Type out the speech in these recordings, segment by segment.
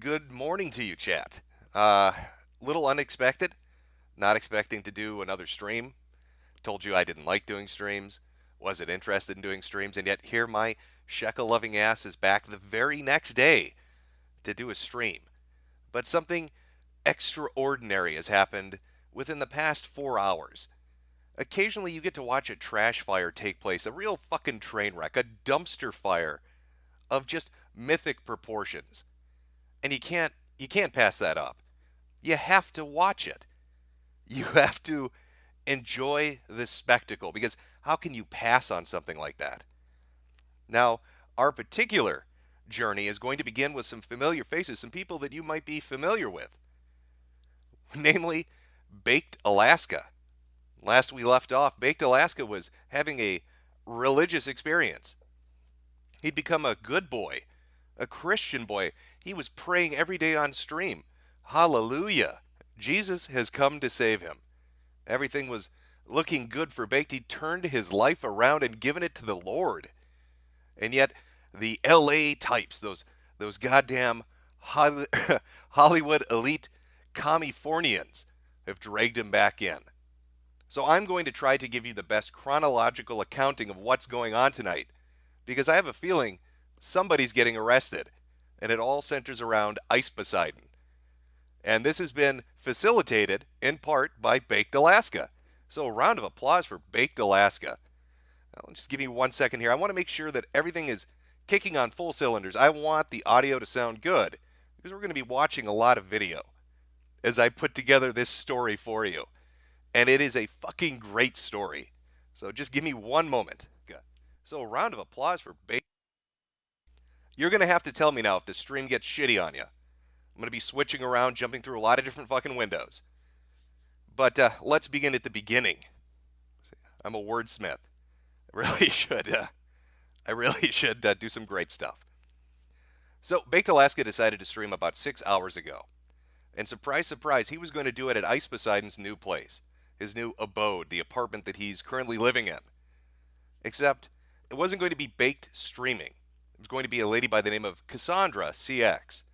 Good morning to you, chat. Little unexpected. Not expecting to do another stream. Told you I didn't like doing streams. Wasn't interested in doing streams, and yet here my shekel-loving ass is back the very next day to do a stream. But something extraordinary has happened within the past 4 hours. Occasionally you get to watch a trash fire take place, a real fucking train wreck, a dumpster fire of just mythic proportions. And you can't pass that up. You have to watch it. You have to enjoy this spectacle because how can you pass on something like that? Now, our particular journey is going to begin with some familiar faces, some people that you might be familiar with, namely Baked Alaska. Last we left off, Baked Alaska was having a religious experience. He'd become a good boy, a Christian boy. He was praying every day on stream. Hallelujah. Jesus has come to save him. Everything was looking good for Baked. He turned his life around and given it to the Lord. And yet, the LA types, those goddamn Hollywood elite Californians, have dragged him back in. So I'm going to try to give you the best chronological accounting of what's going on tonight, because I have a feeling somebody's getting arrested, and it all centers around Ice Poseidon. And this has been facilitated in part by Baked Alaska. So a round of applause for Baked Alaska. Now, just give me 1 second here. I want to make sure that everything is kicking on full cylinders. I want the audio to sound good because we're going to be watching a lot of video as I put together this story for you. And it is a fucking great story. So just give me one moment. So a round of applause for Baked. You're going to have to tell me now if the stream gets shitty on you. I'm going to be switching around, jumping through a lot of different fucking windows. But let's begin at the beginning. I'm a wordsmith. I really should do some great stuff. So Baked Alaska decided to stream about 6 hours ago. And surprise, surprise, he was going to do it at Ice Poseidon's new place. His new abode, the apartment that he's currently living in. Except, it wasn't going to be Baked streaming. It was going to be a lady by the name of Cassandra CX.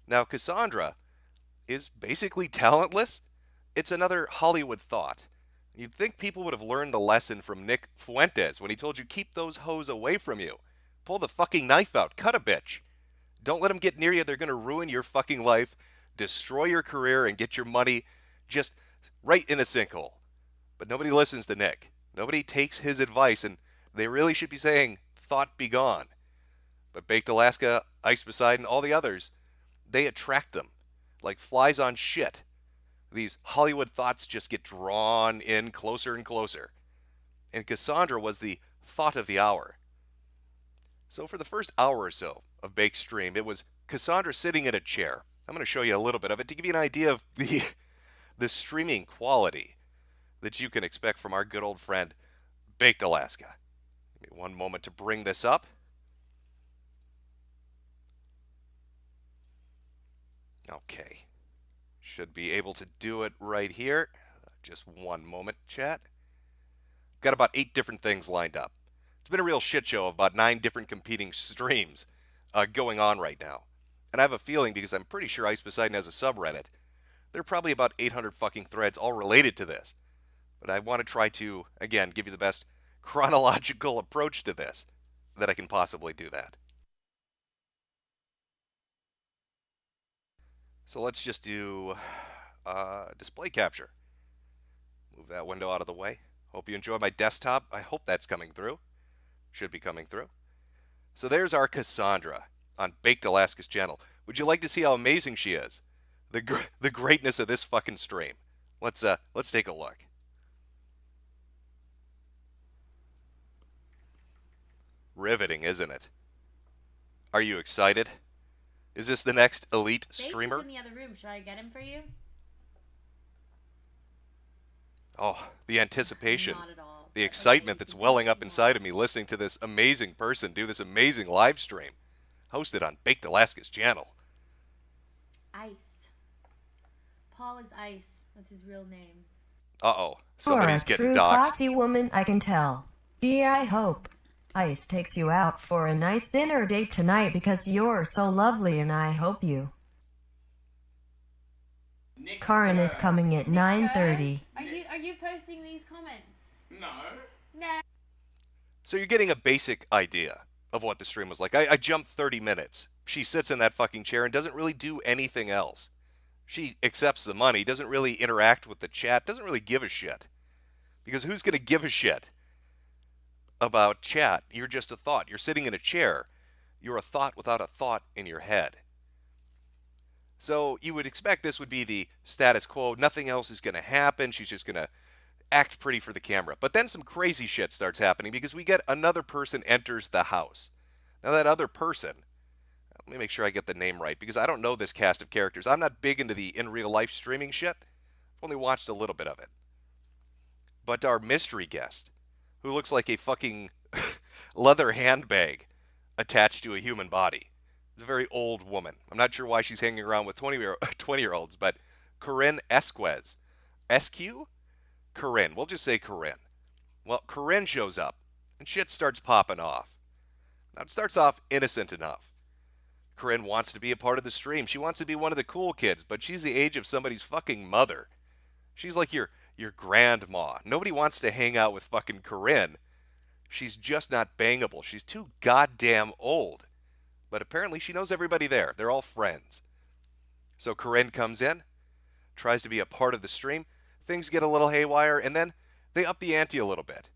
Now, Cassandra is basically talentless. It's another Hollywood thought. You'd think people would have learned the lesson from Nick Fuentes when he told you keep those hoes away from you. Pull the fucking knife out. Cut a bitch. Don't let them get near you. They're going to ruin your fucking life, destroy your career, and get your money just right in a sinkhole. But nobody listens to Nick. Nobody takes his advice, and they really should be saying, thought be gone. But Baked Alaska, Ice Poseidon, all the others, they attract them like flies on shit. These Hollywood thoughts just get drawn in closer and closer. And Cassandra was the thought of the hour. So for the first hour or so of Bake's stream, it was Cassandra sitting in a chair. I'm going to show you a little bit of it to give you an idea of the streaming quality that you can expect from our good old friend Baked Alaska. Give me one moment to bring this up. Okay. Should be able to do it right here. Just one moment, chat. Got about 8 different things lined up. It's been a real shit show of about 9 different competing streams going on right now. And I have a feeling, because I'm pretty sure Ice Poseidon has a subreddit, there are probably about 800 fucking threads all related to this. But I want to try to, again, give you the best chronological approach to this that I can possibly do that. So let's just do display capture. Move that window out of the way. Hope you enjoy my desktop. I hope that's coming through. Should be coming through. So there's our Cassandra on Baked Alaska's channel. Would you like to see how amazing she is? The greatness of this fucking stream. Let's take a look. Riveting, isn't it? Are you excited? Is this the next elite streamer? Bacon's in the other room. Should I get him for you? Oh, the anticipation, Not at all. the But, excitement okay, that's you can welling do up what you inside of want. me listening to this amazing person do this amazing live stream, hosted on Baked Alaska's channel. Ice. Paul is Ice. That's his real name. Uh-oh, You are a somebody's getting true doxxed. classy woman, I can tell. I hope Ice takes you out for a nice dinner date tonight because you're so lovely and I hope you Karin is coming at 9:30. Are you posting these comments? No. No. So you're getting a basic idea of what the stream was like. I jumped 30 minutes. She sits in that fucking chair and doesn't really do anything else. She accepts the money, doesn't really interact with the chat, doesn't really give a shit. Because who's going to give a shit about chat? You're just a thought. You're sitting in a chair. You're a thought without a thought in your head. So you would expect this would be the status quo. Nothing else is going to happen. She's just going to act pretty for the camera. But then some crazy shit starts happening because we get another person enters the house. Now that other person, let me make sure I get the name right because I don't know this cast of characters. I'm not big into the in real life streaming shit. I've only watched a little bit of it. But our mystery guest, who looks like a fucking leather handbag attached to a human body. Is a very old woman. I'm not sure why she's hanging around with 20-year-olds, but Corinne Esquez. SQ? Corinne. We'll just say Corinne. Well, Corinne shows up, and shit starts popping off. Now, it starts off innocent enough. Corinne wants to be a part of the stream. She wants to be one of the cool kids, but she's the age of somebody's fucking mother. She's like your grandma. Nobody wants to hang out with fucking Corinne. She's just not bangable. She's too goddamn old. But apparently she knows everybody there. They're all friends. So Corinne comes in, tries to be a part of the stream. Things get a little haywire, and then they up the ante a little bit.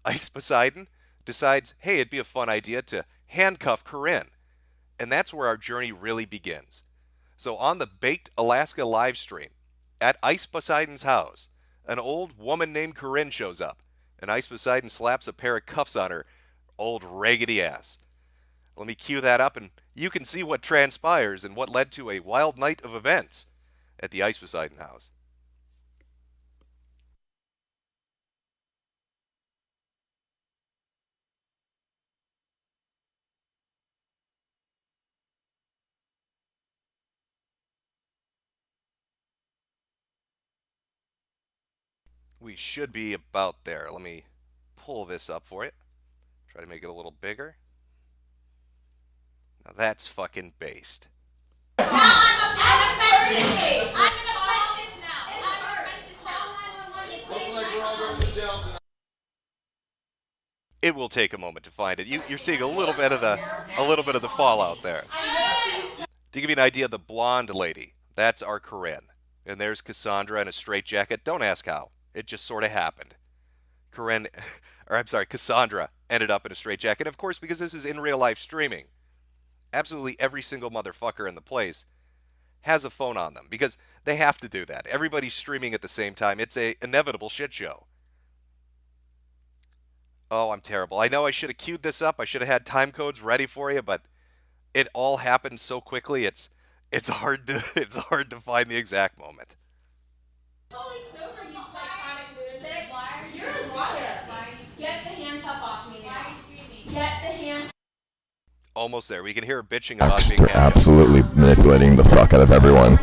Ice Poseidon decides, hey, it'd be a fun idea to handcuff Corinne. And that's where our journey really begins. So on the Baked Alaska live stream, at Ice Poseidon's house, an old woman named Corinne shows up, and Ice Poseidon slaps a pair of cuffs on her old raggedy ass. Let me cue that up, and you can see what transpires and what led to a wild night of events at the Ice Poseidon house. We should be about there. Let me pull this up for you. Try to make it a little bigger. Now that's fucking based. I'm an apprentice now. Looks like we're all going to jail tonight. It will take a moment to find it. You're seeing a little bit of the fallout there. To give you an idea, the blonde lady, that's our Corinne. And there's Cassandra in a straitjacket. Don't ask how. It just sort of happened. Cassandra ended up in a straitjacket. Of course, because this is in real life streaming. Absolutely every single motherfucker in the place has a phone on them because they have to do that. Everybody's streaming at the same time. It's a inevitable shit show. Oh, I'm terrible. I know I should have queued this up. I should have had time codes ready for you, but it all happened so quickly. It's hard to find the exact moment. Holy super, you psychotic lunatic. You're a liar. Get the handcuff off me now. Get the hand. Almost there. We can hear her bitching about being handcuffed. Absolutely manipulating the fuck out of everyone.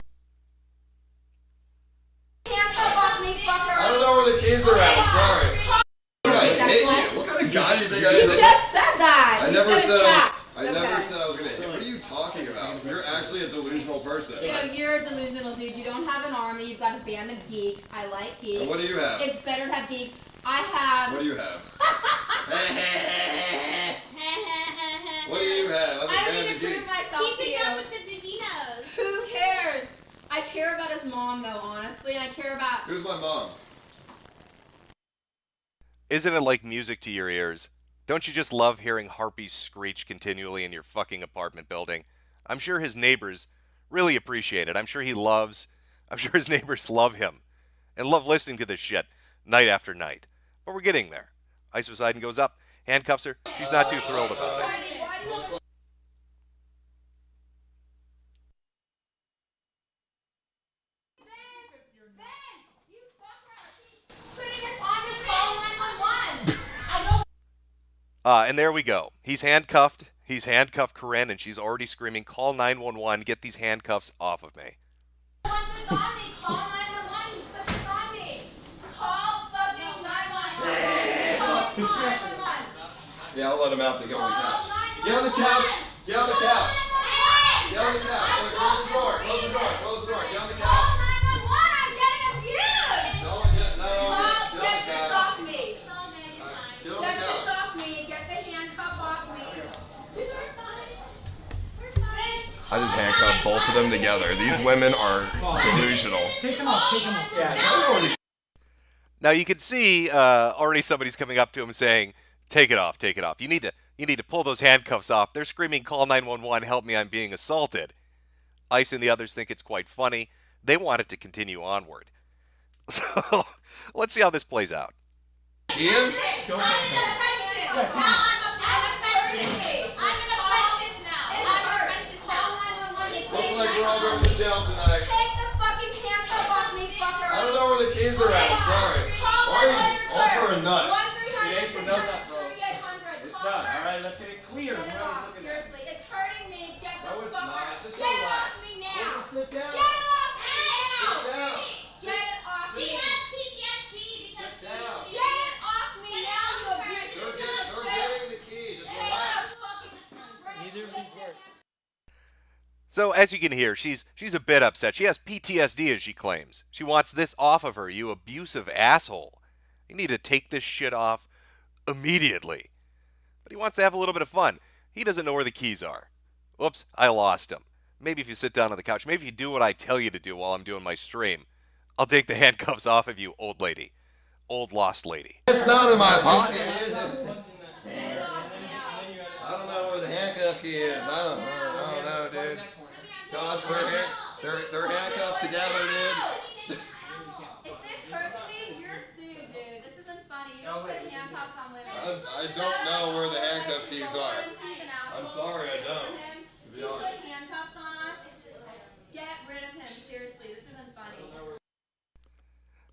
Handcuff off me, fucker. I don't know where the keys are at. I'm sorry. Dude, I hit you. What kind of guy do you think I am? You just said that. I You never said attack. I was gonna hit you. What are you talking about? You're actually a delusional person. No, you're a delusional dude. You don't have an army. You've got a band of geeks. I like geeks. And what do you have? It's better to have geeks. I have. What do you have? What do you have? I'm a I don't band even of prove geeks. myself to Keeping you. up with the Divinos. Who cares? I care about his mom though, honestly, and I care about. Who's my mom? Isn't it like music to your ears? Don't you just love hearing harpies screech continually in your fucking apartment building? I'm sure his neighbors really appreciate it. I'm sure his neighbors love him and love listening to this shit night after night. But we're getting there. Ice Poseidon goes up, handcuffs her. She's not too thrilled about it. And there we go. He's handcuffed. He's handcuffed Corinne, and she's already screaming, call 911, get these handcuffs off of me. Yeah, I'll let him out. They get on the couch. Get on the couch. Get on the couch. Get on the couch. Close the door. Close the door. Close the door. Get on the couch. just handcuff both of them together. These women are delusional. Take them off. Take them off. Yeah. Now you can see already somebody's coming up to him saying, "Take it off, take it off. You need to pull those handcuffs off." They're screaming, "Call 911, help me, I'm being assaulted." Ice and the others think it's quite funny. They want it to continue onward. So let's see how this plays out. He is? I'm an apprentice. I'm an apprentice now. Looks like we're all going to jail tonight. Take the fucking handcuff off me, fucker. I don't know where the keys are at. I'm sorry. Why are you all for a nut? It ain't for no nut, bro. 3800. It's not. All right, let's get it clear. Get it off. Seriously, it's hurting me. Get the No, it's fuck not. off. Just Get it relax. off me now. Sit down. Get it off me Sit now. down. Get it off me. Sit She has PTSD because Sit down. Get it off me now, you abusive They're little getting shit. the key. Just Take relax. the fucking Neither of these work. So as you can hear, she's a bit upset. She has PTSD, as she claims. She wants this off of her, you abusive asshole. You need to take this shit off immediately. But he wants to have a little bit of fun. He doesn't know where the keys are. Whoops, I lost them. Maybe if you sit down on the couch, maybe if you do what I tell you to do while I'm doing my stream, I'll take the handcuffs off of you, old lady. Old lost lady. It's not in my pocket. I don't know where the handcuff key is. I don't know, dude. God, they're handcuffed together, dude. If this hurts me, you're sued, dude. This isn't funny. You don't put handcuffs on women. I don't know where the handcuff keys are. He's an asshole. I'm sorry, I don't. If be you put honest. handcuffs on us, get rid of him. Seriously, this isn't funny.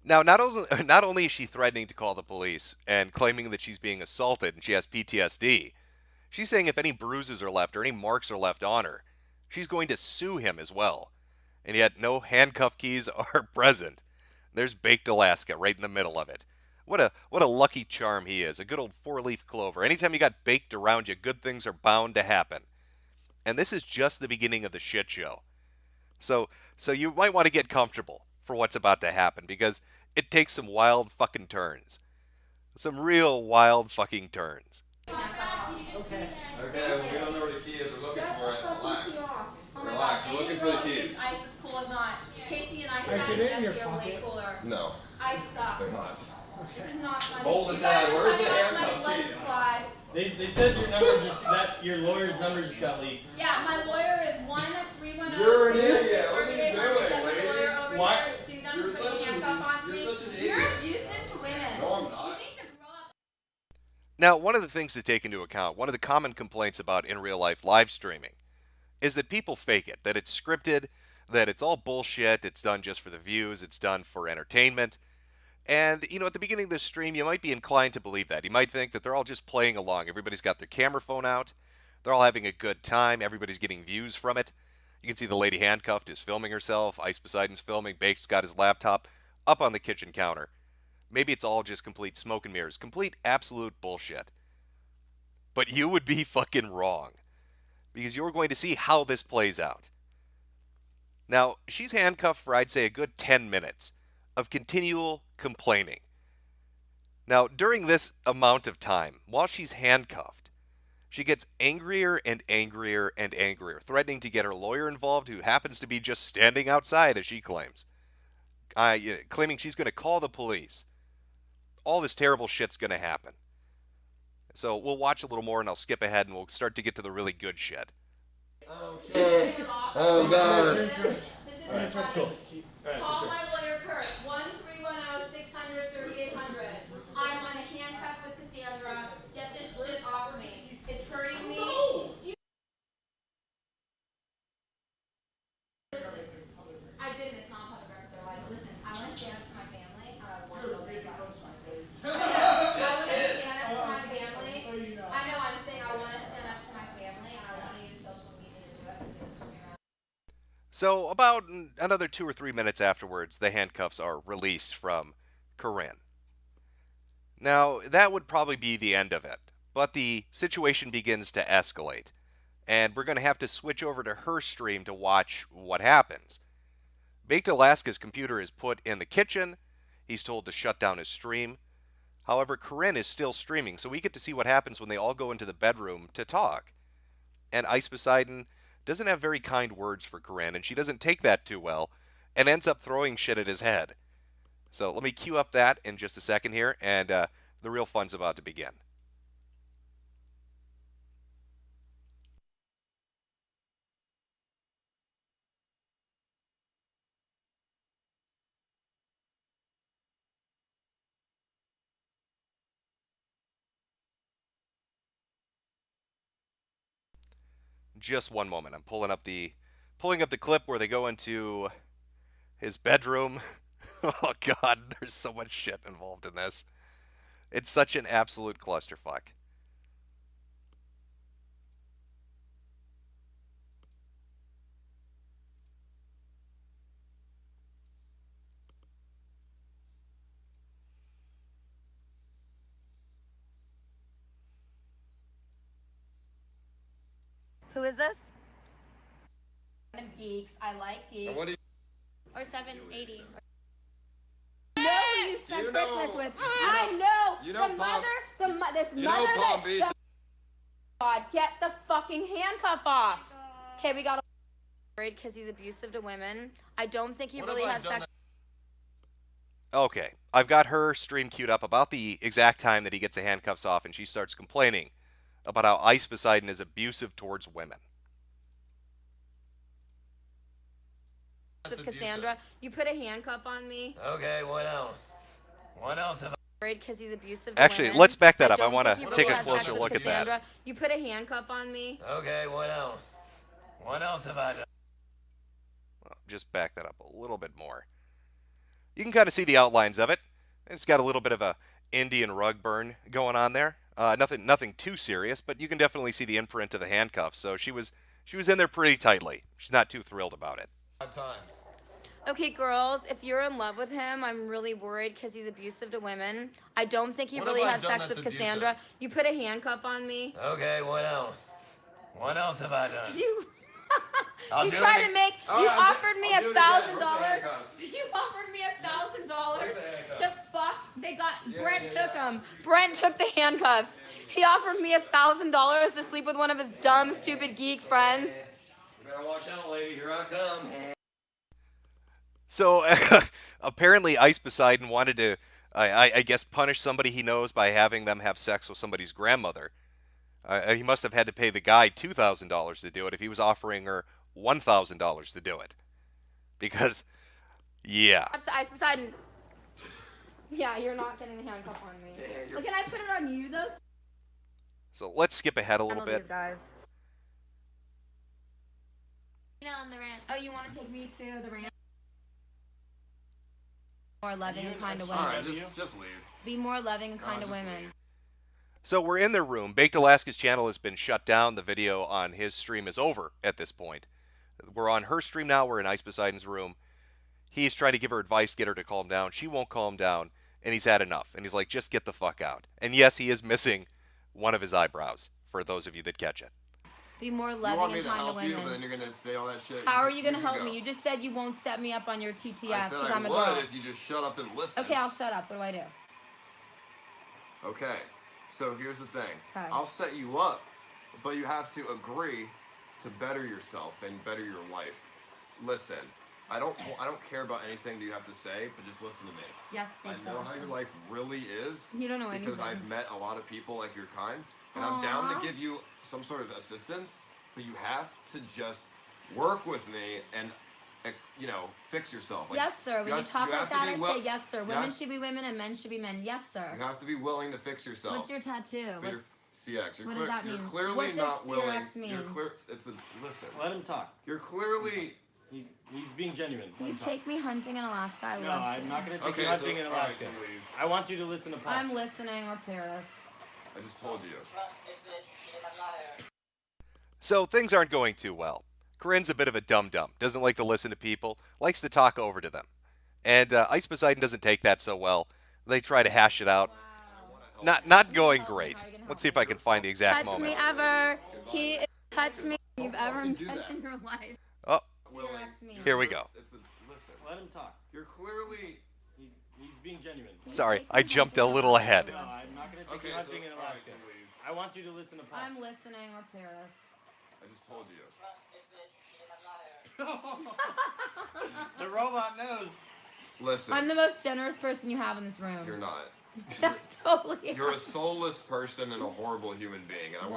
Now, not only is she threatening to call the police and claiming that she's being assaulted and she has PTSD, she's saying if any bruises are left or any marks are left on her, she's going to sue him as well. And yet no handcuff keys are present. There's Baked Alaska right in the middle of it. What a lucky charm he is, a good old four-leaf clover. Anytime you got baked around you, good things are bound to happen. And this is just the beginning of the shit show. So you might want to get comfortable for what's about to happen, because it takes some wild fucking turns. Some real wild fucking turns. Okay. Okay, we don't know where the key is. We're looking for it. Relax. Relax. We're looking for the keys. Ice is cool as not. Casey and I Are said they in your Jesse are way pocket? cooler. No, Ice sucks. they're not. This is not funny. Hold the You tag. guys are Where's the cutting off my handcuff blood keys? supply. They said your number your lawyer's number just got leaked. Yeah, my lawyer is 1-310. You're an idiot. What are you 3800. doing, Get my lady? lawyer over What? here. Sue them You're for putting such a- handcuff on you're me. such an You're idiot. abusive to women. No, I'm not. You need to grow up. Now, one of the things to take into account, one of the common complaints about in real life live streaming, is that people fake it, that it's scripted, that it's all bullshit, it's done just for the views, it's done for entertainment. And, at the beginning of this stream, you might be inclined to believe that. You might think that they're all just playing along. Everybody's got their camera phone out. They're all having a good time. Everybody's getting views from it. You can see the lady handcuffed is filming herself. Ice Poseidon's filming. Baked's got his laptop up on the kitchen counter. Maybe it's all just complete smoke and mirrors. Complete absolute bullshit. But you would be fucking wrong, because you're going to see how this plays out. Now, she's handcuffed for, I'd say, a good 10 minutes of continual complaining. Now, during this amount of time, while she's handcuffed, she gets angrier and angrier and angrier, threatening to get her lawyer involved, who happens to be just standing outside, as she claims, claiming she's going to call the police. All this terrible shit's going to happen. So we'll watch a little more, and I'll skip ahead, and we'll start to get to the really good shit. Oh, God. This isn't funny. Alright, Call for sure. my lawyer, Kurt. 1-310-600-3800. I want a handcuff with Cassandra. Get this shit off me. It's hurting me. Do you- Listen, I didn't. It's not public record. They're like, listen, I want to stand up to my family, and I want to go big guns. I want to stand up to my family. I know. I'm saying I want to stand up to my family, and I want to use social media to do it. because it pushes me around. So about another 2 or 3 minutes afterwards, the handcuffs are released from Corinne. Now, that would probably be the end of it, but the situation begins to escalate, and we're going to have to switch over to her stream to watch what happens. Baked Alaska's computer is put in the kitchen. He's told to shut down his stream. However, Corinne is still streaming, so we get to see what happens when they all go into the bedroom to talk. And Ice Poseidon doesn't have very kind words for Corinne, and she doesn't take that too well, and ends up throwing shit at his head. So let me cue up that in just a second here, and the real fun's about to begin. Just one moment. I'm pulling up the clip where they go into his bedroom. Oh god, there's so much shit involved in this. It's such an absolute clusterfuck. Who is this? Geeks. I like geeks. And what do you Or 780. know who you spent You Christmas know- with. you I know- know. you know the Palm- mother, this you mother know Palm that, Beach. God, get the fucking handcuff off. Okay, we got worried because he's abusive to women. I don't think he What really have I had done sex. Okay, I've got her stream queued up about the exact time that he gets the handcuffs off, and she starts complaining about how Ice Poseidon is abusive towards women. With Cassandra, you put a handcuff on me. Okay, what else? What else have Worried because he's abusive to Actually, women. let's back that up. I don't wanna think he take really a had closer sex with look at that. Cassandra. You put a handcuff on me. I... Okay, what else? What else have I done? Just back that up a little bit more. You can kind of see the outlines of it. It's got a little bit of a Indian rug burn going on there. Nothing too serious, but you can definitely see the imprint of the handcuffs. So she was in there pretty tightly. She's not too thrilled about it. 5 times. Okay, girls, if you're in love with him, I'm really worried because he's abusive to women. I don't think he What really have I had done sex that's with Cassandra. abusive? You put a handcuff on me. Okay, what else? What else have I done? You I'll you do tried it. to make All you right, offered me I'll do it again. $1,000. Where's the handcuffs? You offered me $1,000 Where's the handcuffs? to fuck. They got Yeah, Brent yeah, took yeah. them. Brent took the handcuffs. He offered me $1,000 to sleep with one of his dumb, stupid geek friends. You better watch out, lady. Here I come. So apparently Ice Poseidon wanted to, I guess, punish somebody he knows by having them have sex with somebody's grandmother. He must have had to pay the guy $2,000 to do it if he was offering her $1,000 to do it. Because, yeah. Up to Ice Poseidon. Yeah, you're not getting the handcuff on me. Look, can I put it on you, though? So let's skip ahead a little Handle bit. these guys. On the rant. Oh, you want to take me to the ranch? More loving and kind to All women. right, just leave. Be more loving and kind to just women. So we're in their room. Baked Alaska's channel has been shut down. The video on his stream is over at this point. We're on her stream now. We're in Ice Poseidon's room. He's trying to give her advice, get her to calm down. She won't calm down, and he's had enough. And he's like, just get the fuck out. And yes, he is missing one of his eyebrows, for those of you that catch it. Be more You want loving me and to kind to help you, but then women. you're gonna say all that shit. How are you can gonna help go. me? You just said you won't set me up on your TTS I said because I I'm a would girl. if you just shut up and listen. Okay, I'll shut up. What do I do? Okay, so here's the thing. Okay. I'll set you up, but you have to agree to better yourself and better your life. Listen, I don't care about anything that you have to say, but just listen to me. Yes, I thank know you. how your life really is. You don't know because anything. I've met a lot of people like your kind, and I'm down Aw. to give you some sort of assistance, but you have to just work with me and fix yourself. Like, Yes, sir. When you have- talk like have to that, be I will- say yes, sir. you Women have- should be women and men should be men. Yes, sir. You have to be willing to fix yourself. What's your tattoo? But you're CX. You're, what does that you're mean? clearly What does not willing. CX mean? You're clear. Listen. Let him talk. You're clearly. He's being genuine. Let You him talk. take me hunting in Alaska. I No, love I'm you. not going to take Okay, you so hunting in all right, Alaska. so leave. I want you to listen to Paul. I'm listening. Let's hear this. I just told you. So things aren't going too well. Corinne's a bit of a dum-dum, doesn't like to listen to people, likes to talk over to them. And Ice Poseidon doesn't take that so well. They try to hash it out. Not going great. Let's see if I can find the exact Touch moment. me ever. He touched me you've ever fucking do met that. in your life. Oh, Willing. me. here we go. Listen. Let him talk. You're clearly. He's being genuine. Sorry, I jumped a little ahead. No, I'm not going to take Okay, you so hunting in all right, Alaska. so leave. I want you to listen to Paul. I'm listening. Let's hear this. I I just told you. The robot knows. Listen, I'm the most generous person you have in this room. you're not. Totally. You're a soulless person and a horrible human being, and I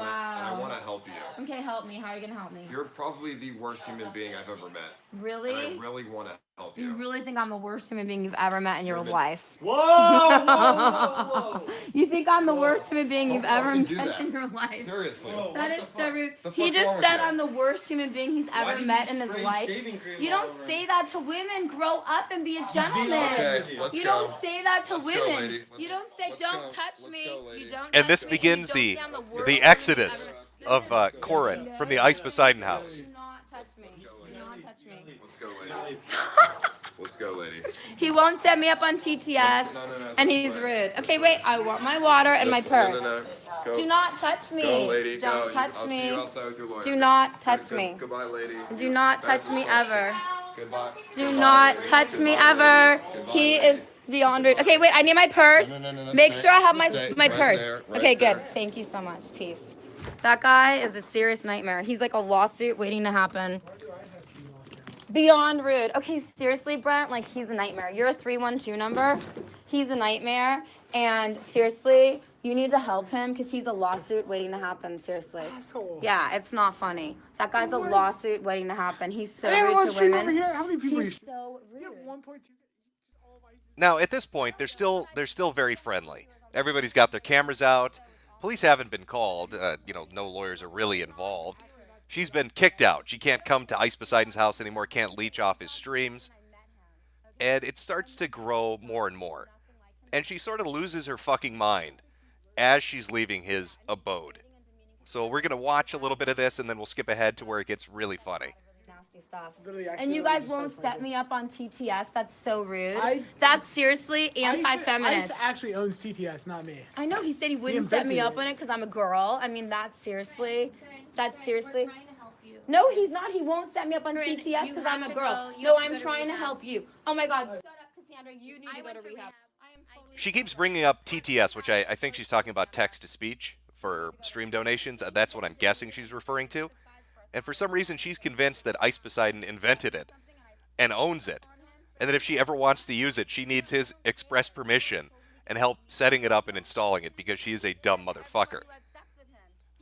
Wow. want to help you. Okay, help me. How are you gonna help me? You're probably the worst human being I've ever met. Really? And I really want to help you. You really think I'm the worst human being you've ever met in your life? Whoa, whoa, whoa, whoa. You think I'm the worst human being you've Don't ever fucking do met that. in your life? Seriously. Whoa. That What is the so fuck? rude. The He fuck's just wrong with said you? I'm the worst human being he's Why ever did met you in his spray life. shaving cream You all don't over say him? that to women. Grow up and be a gentleman. Okay, You let's You go. don't say that to Let's women. go, lady. You don't say, Let's don't go. touch Let's me. go, lady. You don't And touch this me. begins You the don't say I'm worst the human exodus ever. of Corin from the Ice Poseidon house. Do not touch me. Do not touch me. Let's go, lady. Let's go, lady. He won't set me up on TTS, No, and this he's way. rude. Okay, wait. I want my water and my purse. No. Go. Do not touch me. Go, lady. Don't go. touch I'll me. see you outside with your lawyer. Do not touch me. Goodbye, lady. Do not touch me ever. Goodbye. Do not touch me ever. He is beyond rude. Okay, wait. I need my purse. No, Make stay. sure I have Stay my right purse. there, right Okay, good. there. Thank you so much. Peace. That guy is a serious nightmare. He's like a lawsuit waiting to happen. Beyond rude. Okay, seriously, Brent, like he's a nightmare. You're a 312 number. He's a nightmare. And seriously, you need to help him because he's a lawsuit waiting to happen. Seriously. Asshole. Yeah, it's not funny. That guy's a lawsuit waiting to happen. He's so Hey, rude everyone, to stream over women. here. How many people are you? He's so You have rude. 1.2. Now, at this point, they're still very friendly. Everybody's got their cameras out. Police haven't been called. No lawyers are really involved. She's been kicked out. She can't come to Ice Poseidon's house anymore, can't leech off his streams. And it starts to grow more and more. And she sort of loses her fucking mind as she's leaving his abode. So we're going to watch a little bit of this, and then we'll skip ahead to where it gets really funny. Nasty stuff. Literally, And you accidentally guys just won't started set me up on TTS. That's so rude. I- That's seriously Ice anti-feminist. actually owns TTS, not me. I know he said he wouldn't set me invented up it. on it because I'm a girl. I mean, that's seriously. That's seriously. We're trying to help you. No, he's not. He won't set me up on Corinne, TTS you because have I'm a to girl. go. You No, have to I'm go to trying to rehab. help you. Oh my God. Shut up, Cassandra. You need to I go went to to rehab. rehab. I am totally. She keeps bringing up TTS, which I think she's talking about text-to-speech for stream donations. That's what I'm guessing she's referring to. And for some reason, she's convinced that Ice Poseidon invented it and owns it. And that if she ever wants to use it, she needs his express permission and help setting it up and installing it because she is a dumb motherfucker.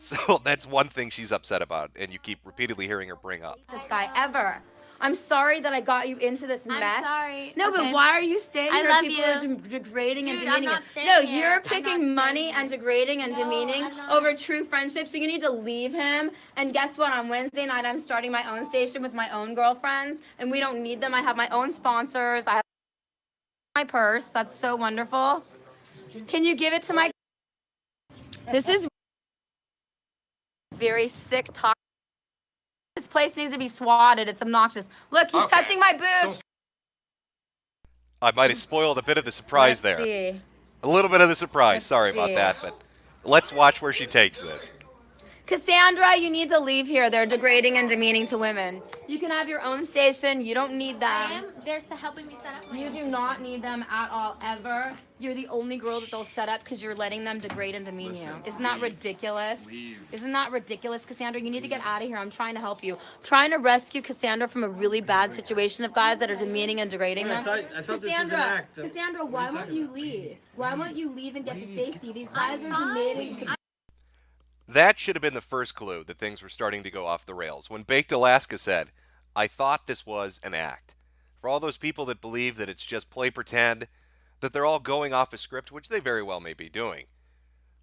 So that's one thing she's upset about, and you keep repeatedly hearing her bring up. This guy ever. I'm sorry that I got you into this I'm mess. sorry. No, Okay. but why are you staying I here? love People you. are degrading and Dude, I'm demeaning not you. staying No, here. you're I'm not picking staying money here. and degrading and No, demeaning I'm not. over true friendship. So you need to leave him. And guess what? On Wednesday night, I'm starting my own station with my own girlfriends, and we don't need them. I have my own sponsors. I have my purse. That's so wonderful. Can you give it to my? This is very sick talk. This place needs to be swatted. It's obnoxious. Look, he's Okay. touching my boobs. I might have spoiled a bit of the surprise Let's there. see. A little bit of the surprise. Let's Sorry about see. that, but let's watch where she takes this. Cassandra, you need to leave here. They're degrading and demeaning to women. You can have your own station. You don't need them. I am. They're helping me set up. My You own do station. not need them at all, ever. You're the only girl that they'll set up because you're letting them degrade and demean you. Listen, Isn't that leave. ridiculous? Leave. Isn't that ridiculous, Cassandra? You need to get out of here. I'm trying to help you. Trying to rescue Cassandra from a really bad situation of guys that are demeaning and degrading I them. thought this was an Cassandra, act. Cassandra, What are why you won't talking you about? leave? Why won't you leave and get to Leave. safety? These guys are demeaning. That should have been the first clue that things were starting to go off the rails. When Baked Alaska said, I thought this was an act. For all those people that believe that it's just play pretend, that they're all going off a script, which they very well may be doing.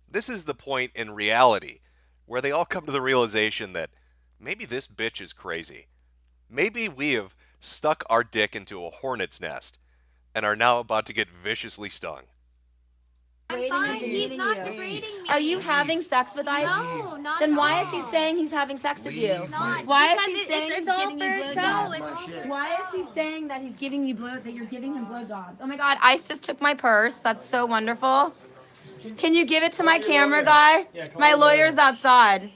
This is the point in reality where they all come to the realization that maybe this bitch is crazy. Maybe we have stuck our dick into a hornet's nest and are now about to get viciously stung. I'm fine. He's not degrading me. Are you having sex with Ice? No, not Then at why all. is he saying he's having sex with you? Leave. Not. Why is Because he saying it's he's all giving for you a show. blowjobs? It's all for Why is he saying that he's giving you that you're giving him blowjobs? Oh my God, Ice just took my purse. That's so wonderful. Can you give it to my camera guy? Yeah, call My your lawyer. lawyer's outside.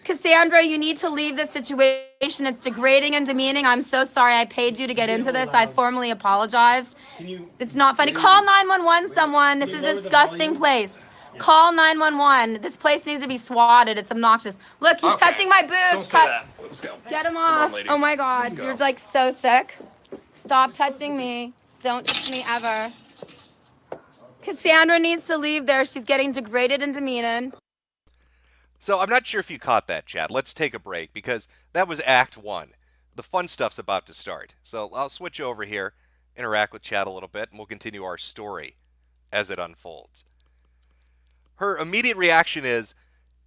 Cassandra, you need to leave this situation. It's degrading and demeaning. I'm so sorry I paid you to get into this. I formally apologize. Can you? It's not funny. Call 911, someone. This is a lower the disgusting volume? place. Call 911. This place needs to be swatted. It's obnoxious. Look, he's Okay. touching my Don't boobs. say that. Let's go. Get him Come on, off. lady. Oh my God. Let's go. You're like so sick. Stop touching me. Don't touch me ever. Cassandra needs to leave there. She's getting degraded and demeaned. So I'm not sure if you caught that, Chad. Let's take a break because that was Act 1. The fun stuff's about to start. So I'll switch over here, interact with Chad a little bit, and we'll continue our story as it unfolds. Her immediate reaction is,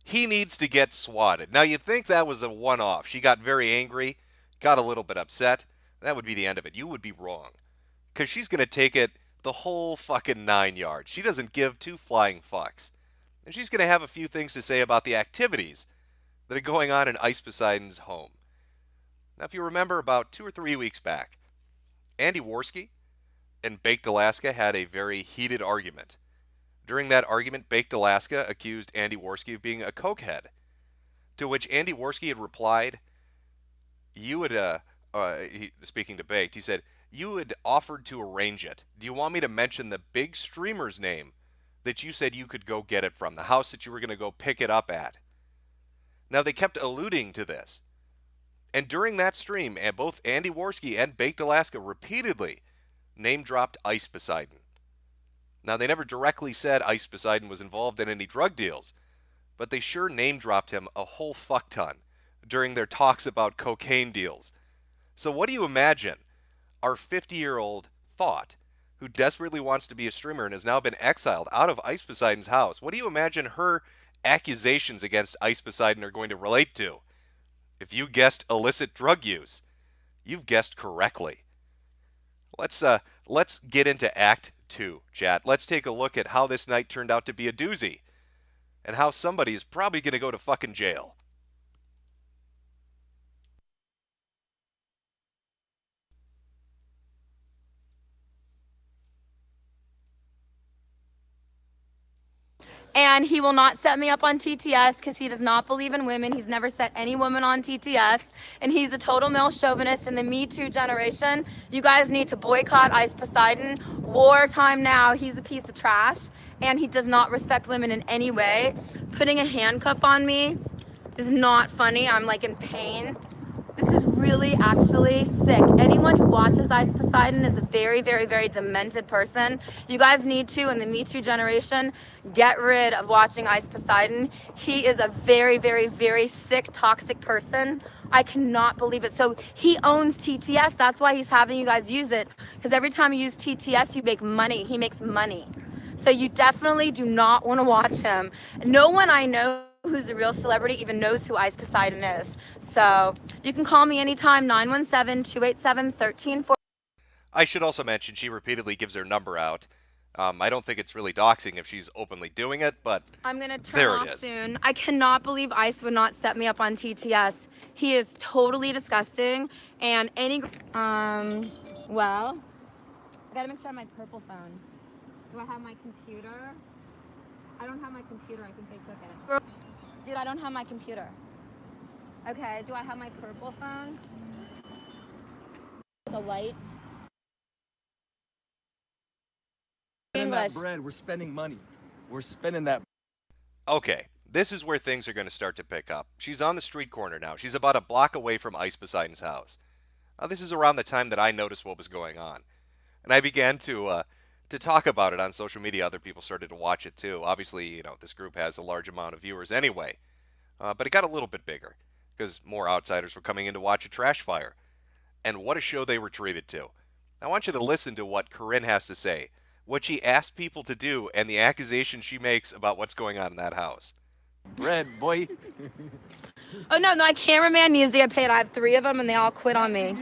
he needs to get swatted. Now, you'd think that was a one-off. She got very angry, got a little bit upset. That would be the end of it. You would be wrong. Because she's going to take it the whole fucking 9 yards. She doesn't give two flying fucks. And she's going to have a few things to say about the activities that are going on in Ice Poseidon's home. Now, if you remember, about 2 or 3 weeks back, Andy Worski and Baked Alaska had a very heated argument. During that argument, Baked Alaska accused Andy Worski of being a cokehead, to which Andy Worski had replied, you had, speaking to Baked, he said, you had offered to arrange it. Do you want me to mention the big streamer's name that you said you could go get it from, the house that you were going to go pick it up at? Now, they kept alluding to this. And during that stream, both Andy Worski and Baked Alaska repeatedly name-dropped Ice Poseidon. Now, they never directly said Ice Poseidon was involved in any drug deals, but they sure name-dropped him a whole fuck ton during their talks about cocaine deals. So what do you imagine our 50-year-old thought, who desperately wants to be a streamer and has now been exiled out of Ice Poseidon's house, what do you imagine her accusations against Ice Poseidon are going to relate to? If you guessed illicit drug use, you've guessed correctly. Let's get into Act 2, chat. Let's take a look at how this night turned out to be a doozy, and how somebody is probably going to go to fucking jail. And he will not set me up on TTS because he does not believe in women. He's never set any woman on TTS. And he's a total male chauvinist in the Me Too generation. You guys need to boycott Ice Poseidon. Wartime now. He's a piece of trash. And he does not respect women in any way. Putting a handcuff on me is not funny. I'm like in pain. This is really actually sick. Anyone who watches Ice Poseidon is a very, very, very demented person. You guys need to, in the Me Too generation, get rid of watching Ice Poseidon. He is a very, very, very sick, toxic person. I cannot believe it. So he owns TTS. That's why he's having you guys use it. Because every time you use TTS, you make money. He makes money. So you definitely do not want to watch him. No one I know who's a real celebrity even knows who Ice Poseidon is. So you can call me anytime, 917-287-1340. I should also mention she repeatedly gives her number out. I don't think it's really doxing if she's openly doing it, but I'm going to turn there off it is. soon. I cannot believe Ice would not set me up on TTS. He is totally disgusting. And any, well, I got to make sure I have my purple phone. Do I have my computer? I don't have my computer. I think they took it. Dude, I don't have my computer. Okay, do I have my purple phone? The light. English. That bread, we're spending money. We're spending that. Okay, this is where things are going to start to pick up. She's on the street corner now. She's about a block away from Ice Poseidon's house. This is around the time that I noticed what was going on. And I began to talk about it on social media. Other people started to watch it too. Obviously, you know, this group has a large amount of viewers anyway. But it got a little bit bigger because more outsiders were coming in to watch a trash fire. And what a show they were treated to. I want you to listen to what Corinne has to say, what she asked people to do, and the accusation she makes about what's going on in that house. Bread, boy. Oh, no, my cameraman needs to get paid. I have 3 of them, and they all quit on me.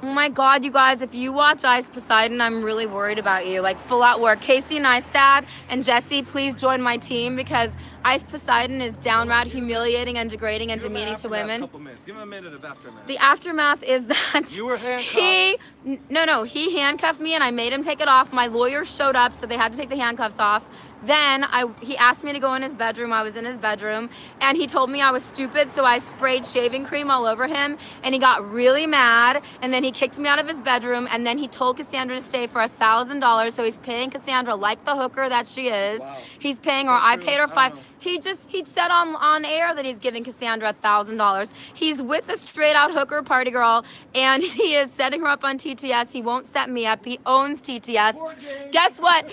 Oh, my God, you guys, if you watch Ice Poseidon, I'm really worried about you. Like, full-out work. Casey Neistat and Jesse, please join my team because Ice Poseidon is downright humiliating and degrading and demeaning to women. Give him a minute of aftermath. The aftermath is that You were handcuffed. he handcuffed me and I made him take it off. My lawyer showed up, so they had to take the handcuffs off. Then he asked me to go in his bedroom. I was in his bedroom, and he told me I was stupid, so I sprayed shaving cream all over him, and he got really mad, and then he kicked me out of his bedroom, and then he told Cassandra to stay for $1,000, so he's paying Cassandra like the hooker that she is. Wow. He's paying her. I paid her $5. He said on air that he's giving Cassandra $1,000. He's with a straight out hooker party girl, and he is setting her up on TTS. He won't set me up. He owns TTS. Guess what?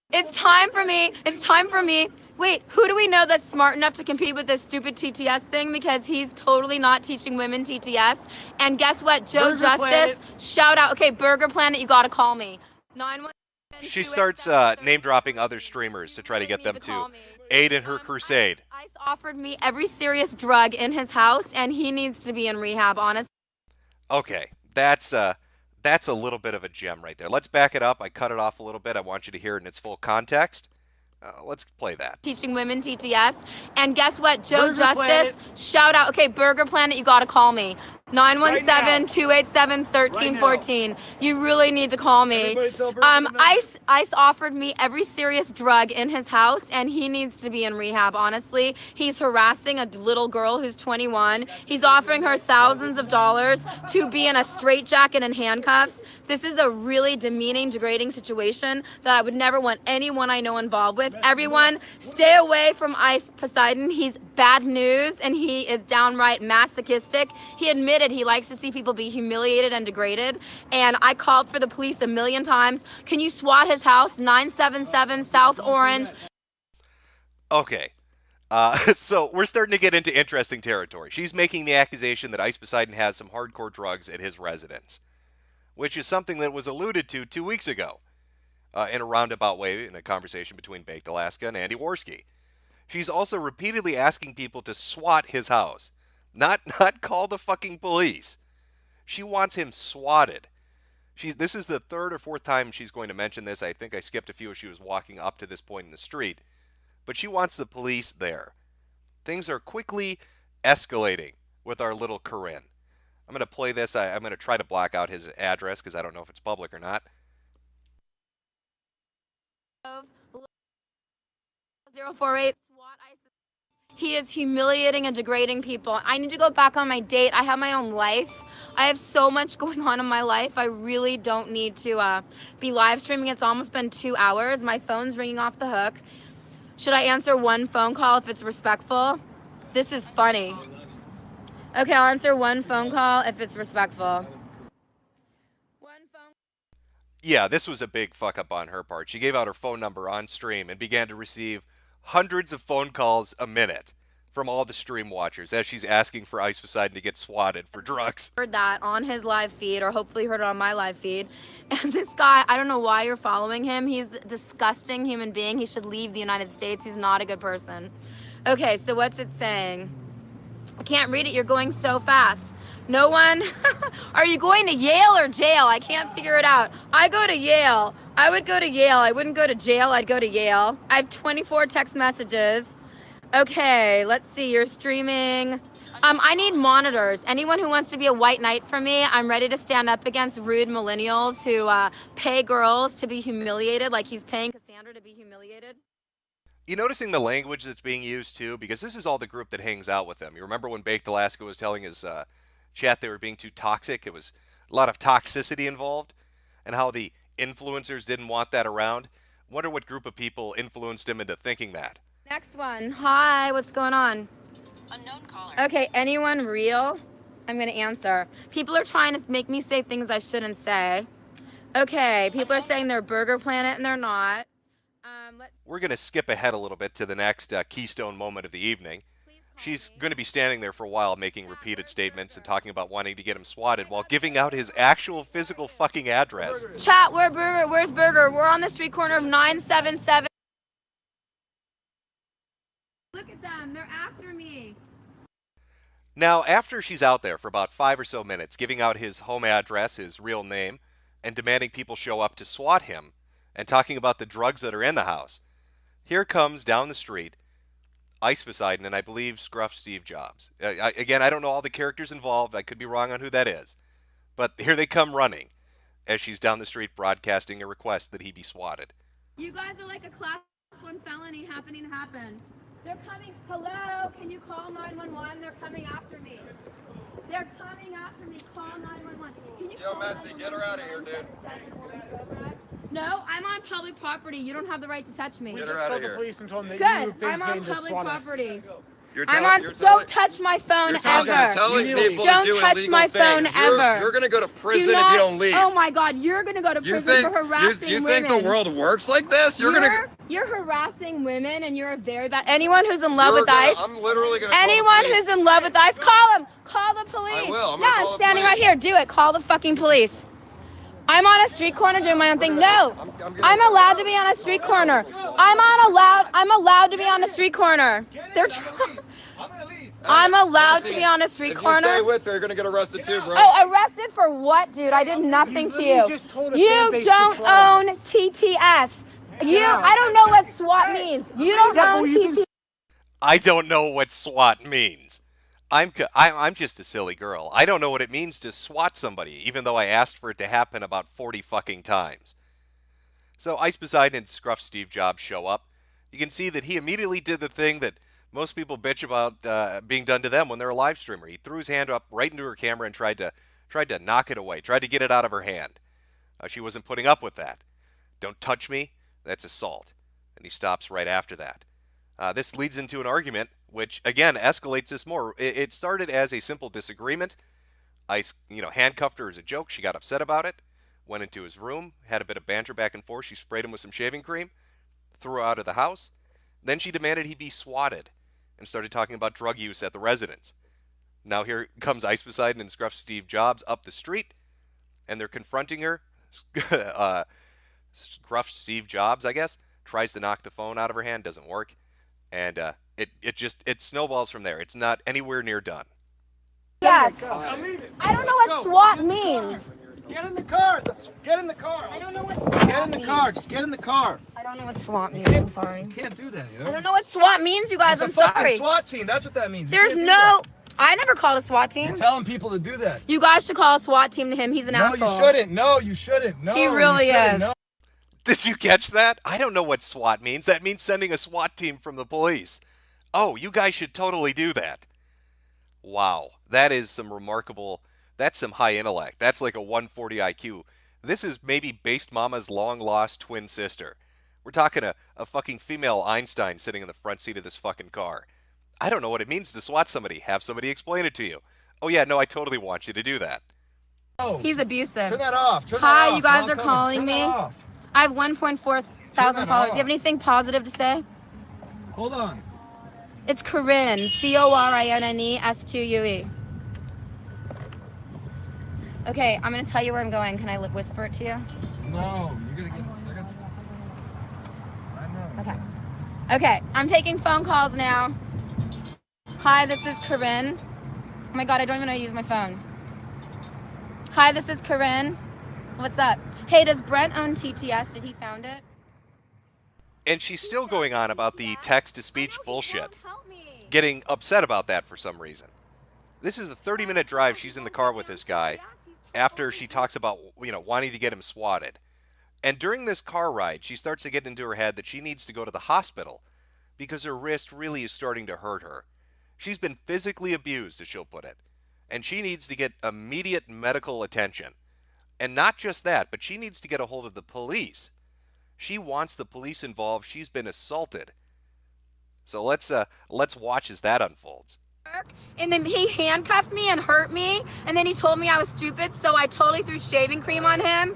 It's time for me. It's time for me. Wait, who do we know that's smart enough to compete with this stupid TTS thing? Because he's totally not teaching women TTS. And guess what? Joe Burger Justice, Planet. shout out. Okay, Burger Planet, you gotta call me. 917. She starts name dropping other streamers to try to get them to aid in her crusade. Ice offered me every serious drug in his house, and he needs to be in rehab, honestly. Okay, that's a little bit of a gem right there. Let's back it up. I cut it off a little bit. I want you to hear it in its full context. Let's play that. Teaching women TTS. And guess what? Joe Burger Justice, Planet. shout out. Okay, Burger Planet, you gotta call me. 917-287-1314. You really need to call me. Everybody tell Burger Planet. Ice offered me every serious drug in his house, and he needs to be in rehab, honestly. He's harassing a little girl who's 21. He's offering her thousands of dollars to be in a straitjacket and handcuffs. This is a really demeaning, degrading situation that I would never want anyone I know involved with. Everyone, stay away from Ice Poseidon. He's bad news, and he is downright masochistic. He admitted he likes to see people be humiliated and degraded, and I called for the police a million times. Can you SWAT his house? 977 South Orange. Okay. So we're starting to get into interesting territory. She's making the accusation that Ice Poseidon has some hardcore drugs at his residence, which is something that was alluded to 2 weeks ago in a roundabout way in a conversation between Baked Alaska and Andy Worski. She's also repeatedly asking people to SWAT his house, not call the fucking police. She wants him swatted. This is the third or fourth time she's going to mention this. I think I skipped a few as she was walking up to this point in the street. But she wants the police there. Things are quickly escalating with our little Corinne. I'm going to play this. I'm going to try to block out his address because I don't know if it's public or not. 048 SWAT ISIS. He is humiliating and degrading people. I need to go back on my date. I have my own life. I have so much going on in my life. I really don't need to be live streaming. It's almost been 2 hours. My phone's ringing off the hook. Should I answer one phone call if it's respectful? This is funny. Okay, I'll answer one phone call if it's respectful. Yeah, this was a big fuck up on her part. She gave out her phone number on stream and began to receive hundreds of phone calls a minute from all the stream watchers as she's asking for Ice Poseidon to get swatted for drugs. Heard that on his live feed, or hopefully heard it on my live feed. And this guy, I don't know why you're following him. He's a disgusting human being. He should leave the United States. He's not a good person. Okay, so what's it saying? I can't read it. You're going so fast. No one? Are you going to Yale or jail? I can't figure it out. I go to Yale. I would go to Yale. I wouldn't go to jail. I'd go to Yale. I have 24 text messages. Okay, let's see. You're streaming. I need monitors. Anyone who wants to be a white knight for me, I'm ready to stand up against rude millennials who pay girls to be humiliated like he's paying Cassandra to be humiliated. You noticing the language that's being used too? Because this is all the group that hangs out with him. You remember when Baked Alaska was telling his chat they were being too toxic? It was a lot of toxicity involved, and how the influencers didn't want that around. Wonder what group of people influenced him into thinking that. Next one. Hi, what's going on? Unknown caller. Okay, anyone real? I'm going to answer. People are trying to make me say things I shouldn't say. Okay, people are saying they're Burger Planet and they're not. We're going to skip ahead a little bit to the next keystone moment of the evening. She's going to be standing there for a while making repeated statements and talking about wanting to get him swatted while giving out his actual physical fucking address. Chat, where's Burger? We're on the street corner of 977. Look at them. They're after me. Now, after she's out there for about 5 or so minutes, giving out his home address, his real name, and demanding people show up to swat him, and talking about the drugs that are in the house, here comes down the street Ice Poseidon, and I believe Scruff Steve Jobs. Again, I don't know all the characters involved. I could be wrong on who that is. But here they come running as she's down the street broadcasting a request that he be swatted. You guys are like a class 1 felony happening to happen. They're coming. Hello, can you call 911? They're coming after me. They're coming after me. Call 911. Can you Yo, call Messi, get her out of here, dude. No, I'm on public property. You don't have the right to touch me. Get her Just out told of the here. police and told them that Good. you've been I'm on saying to public swat us. property. You're I'm telling- on. you're telling- Don't touch my phone You're telling ever. people Don't to do touch illegal my things. phone ever. You're gonna go to Do prison not, if you don't leave. Oh my God, you're gonna go to you prison think for harassing you women. think the world works like this? You're harassing women, and you're a very bad. Anyone who's in love You're with gonna- ice. I'm literally gonna. call the Anyone police. who's in love with ice, call them. Call the police. I will. I'm yeah, gonna I'm call the standing police. right here. Do it. Call the fucking police. I'm on a street corner doing my own thing. No, I'm allowed to be on a street corner. I'm allowed to be on a street corner. They're trying. I'm allowed to be on a street If you corner. stay with her, you're gonna get arrested too, bro. Oh, arrested for what, dude? I did nothing to literally you. just told a You fan base to don't swat own us. TTS. Yeah. I don't know what SWAT means. You don't Yeah, but own you've been TTS. I don't know what SWAT means. I'm just a silly girl. I don't know what it means to swat somebody, even though I asked for it to happen about 40 fucking times. So Ice Poseidon and Scruff Steve Jobs show up. You can see that he immediately did the thing that most people bitch about being done to them when they're a live streamer. He threw his hand up right into her camera and tried to knock it away, tried to get it out of her hand. She wasn't putting up with that. Don't touch me. That's assault. And he stops right after that. This leads into an argument, which again escalates this more. It started as a simple disagreement. Ice, handcuffed her as a joke. She got upset about it. Went into his room, had a bit of banter back and forth. She sprayed him with some shaving cream, threw her out of the house. Then she demanded he be swatted and started talking about drug use at the residence. Now here comes Ice Poseidon and Scruff Steve Jobs up the street, and they're confronting her. Scruff Steve Jobs, I guess, tries to knock the phone out of her hand, doesn't work. And it snowballs from there. It's not anywhere near done. Yes. I'm leaving. I don't know what SWAT means. Get in the car. Get in the car. I don't know what SWAT Get in the car. Just get in the car. I don't know what SWAT means. I'm sorry. You can't do that, you I know? don't know what SWAT means, you guys. It's a I'm fucking sorry. SWAT team. That's what that means. You There's can't do no. that. I never called a SWAT team. You're telling people to do that. You guys should call a SWAT team to him. He's an No, asshole. you shouldn't. No, you shouldn't. No, He you really shouldn't. is. No. Did you catch that? I don't know what SWAT means. That means sending a SWAT team from the police. Oh, you guys should totally do that. Wow, that is some remarkable, that's some high intellect. That's like a 140 IQ. This is maybe Based Mama's long-lost twin sister. We're talking a fucking female Einstein sitting in the front seat of this fucking car. I don't know what it means to swat somebody. Have somebody explain it to you. Oh yeah, no, I totally want you to do that. No. He's abusive. Turn that off. Turn Hi, that off. you guys Don't are come. calling Turn me. that off. I have 1.4 thousand that followers. off. Do you have anything positive to say? Hold on. It's Corinne. CORINNESQUE. Okay, I'm gonna tell you where I'm going. Can I whisper it to you? No, you're gonna get. They're gonna. I know. Okay. Okay, I'm taking phone calls now. Hi, this is Corinne. Oh my God, I don't even know how to use my phone. Hi, this is Corinne. What's up? Hey, does Brent own TTS? Did he found it? And she's still going on about the text-to-speech bullshit. Getting upset about that for some reason. This is a 30-minute drive she's in the car with this guy after she talks about, wanting to get him swatted. And during this car ride, she starts to get into her head that she needs to go to the hospital because her wrist really is starting to hurt her. She's been physically abused, as she'll put it. And she needs to get immediate medical attention. And not just that, but she needs to get a hold of the police. She wants the police involved. She's been assaulted. So let's watch as that unfolds. And then he handcuffed me and hurt me, and then he told me I was stupid, so I totally threw shaving cream on him.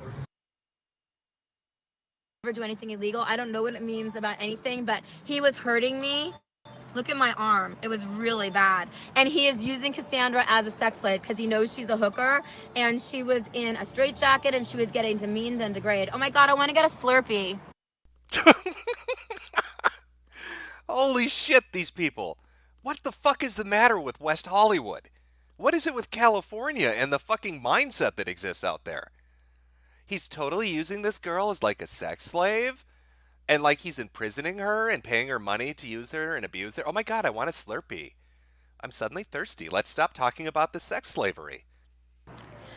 Never do anything illegal. I don't know what it means about anything, but he was hurting me. Look at my arm. It was really bad. And he is using Cassandra as a sex slave because he knows she's a hooker, and she was in a straitjacket and she was getting demeaned and degraded. Oh my God, I want to get a Slurpee. Holy shit, these people. What the fuck is the matter with West Hollywood? What is it with California and the fucking mindset that exists out there? He's totally using this girl as like a sex slave? And like he's imprisoning her and paying her money to use her and abuse her. Oh my God, I want a Slurpee. I'm suddenly thirsty. Let's stop talking about the sex slavery.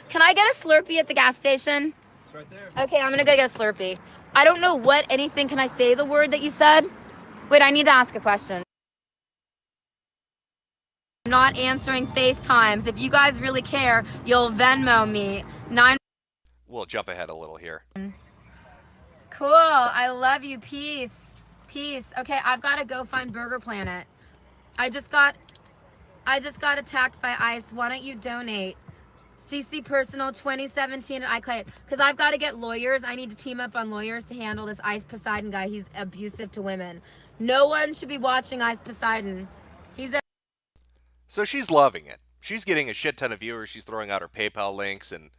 Can I get a Slurpee at the gas station? It's right there. Okay, I'm gonna go get a Slurpee. I don't know what anything. Can I say the word that you said? Wait, I need to ask a question. I'm not answering FaceTimes. If you guys really care, you'll Venmo me. 9. We'll jump ahead a little here. Cool. I love you. Peace. Peace. Okay, I've got to go find Burger Planet. I just got attacked by ICE. Why don't you donate? CC Personal 2017 at iCloud. Because I've got to get lawyers. I need to team up on lawyers to handle this ICE Poseidon guy. He's abusive to women. No one should be watching ICE Poseidon. So she's loving it. She's getting a shit ton of viewers. She's throwing out her PayPal links, and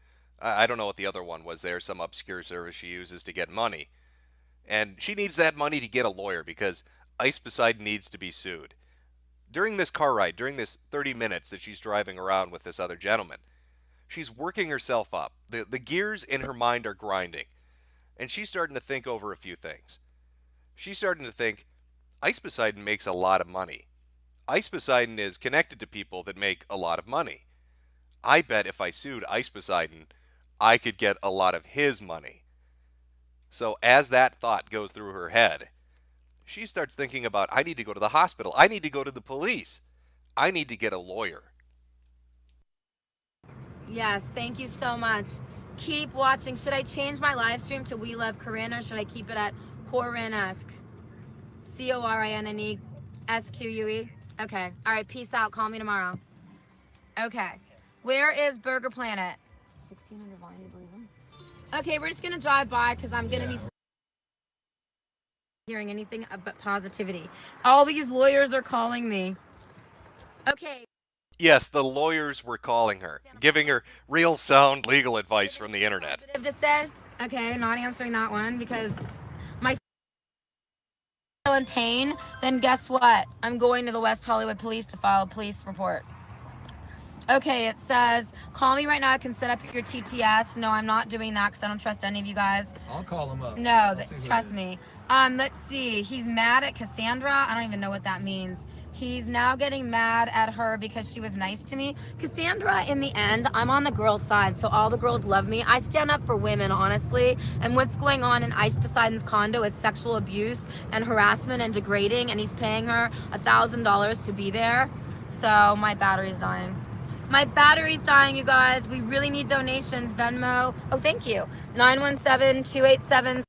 I don't know what the other one was there, some obscure service she uses to get money. And she needs that money to get a lawyer because Ice Poseidon needs to be sued. During this car ride, during this 30 minutes that she's driving around with this other gentleman, she's working herself up. The gears in her mind are grinding. And she's starting to think over a few things. She's starting to think, Ice Poseidon makes a lot of money. Ice Poseidon is connected to people that make a lot of money. I bet if I sued Ice Poseidon, I could get a lot of his money. So as that thought goes through her head, she starts thinking about, I need to go to the hospital. I need to go to the police. I need to get a lawyer. Yes, thank you so much. Keep watching. Should I change my live stream to We Love Corinne, or should I keep it at Corinnesque? CORINESQUE? Okay. All right, peace out. Call me tomorrow. Okay. Where is Burger Planet? 1600 Vine, you believe him? Okay, we're just going to drive by because I'm going to be hearing anything but positivity. All these lawyers are calling me. Okay. Yes, the lawyers were calling her, giving her real sound legal advice from the internet. Positive to say? Okay, not answering that one because my in pain, then guess what? I'm going to the West Hollywood Police to file a police report. Okay, it says, call me right now. I can set up your TTS. No, I'm not doing that because I don't trust any of you guys. I'll call him up. No, trust me. Let's see. He's mad at Cassandra. I don't even know what that means. He's now getting mad at her because she was nice to me. Cassandra, in the end, I'm on the girls' side, so all the girls love me. I stand up for women, honestly. And what's going on in Ice Poseidon's condo is sexual abuse and harassment and degrading, and he's paying her $1,000 to be there. So my battery's dying. My battery's dying, you guys. We really need donations. Venmo. Oh, thank you. 917-287.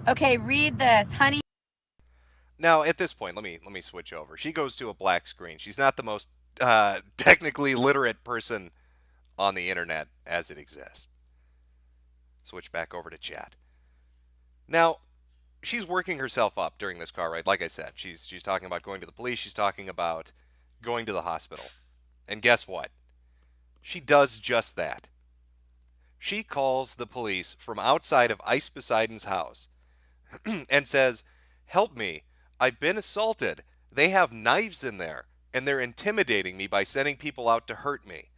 Okay, read this. Honey. Now, at this point, let me switch over. She goes to a black screen. She's not the most technically literate person on the internet as it exists. Switch back over to chat. Now, she's working herself up during this car ride. Like I said, she's talking about going to the police. She's talking about going to the hospital. And guess what? She does just that. She calls the police from outside of Ice Poseidon's house and says, help me. I've been assaulted. They have knives in there, and they're intimidating me by sending people out to hurt me.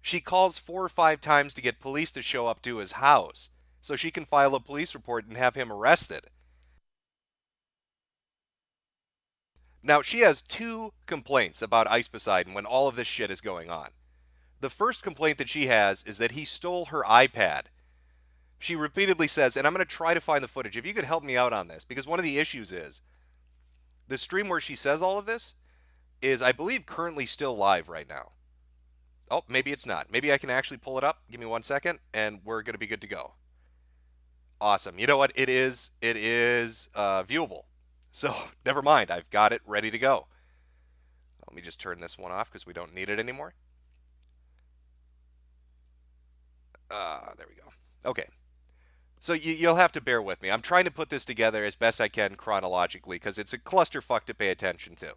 She calls 4 or 5 times to get police to show up to his house so she can file a police report and have him arrested. Now, she has 2 complaints about Ice Poseidon when all of this shit is going on. The first complaint that she has is that he stole her iPad. She repeatedly says, and I'm going to try to find the footage, if you could help me out on this, because one of the issues is, the stream where she says all of this is, I believe, currently still live right now. Oh, maybe it's not. Maybe I can actually pull it up. Give me 1 second, and we're going to be good to go. Awesome. You know what? It is viewable. So, never mind. I've got it ready to go. Let me just turn this one off because we don't need it anymore. There we go. Okay. So you'll have to bear with me. I'm trying to put this together as best I can chronologically because it's a clusterfuck to pay attention to.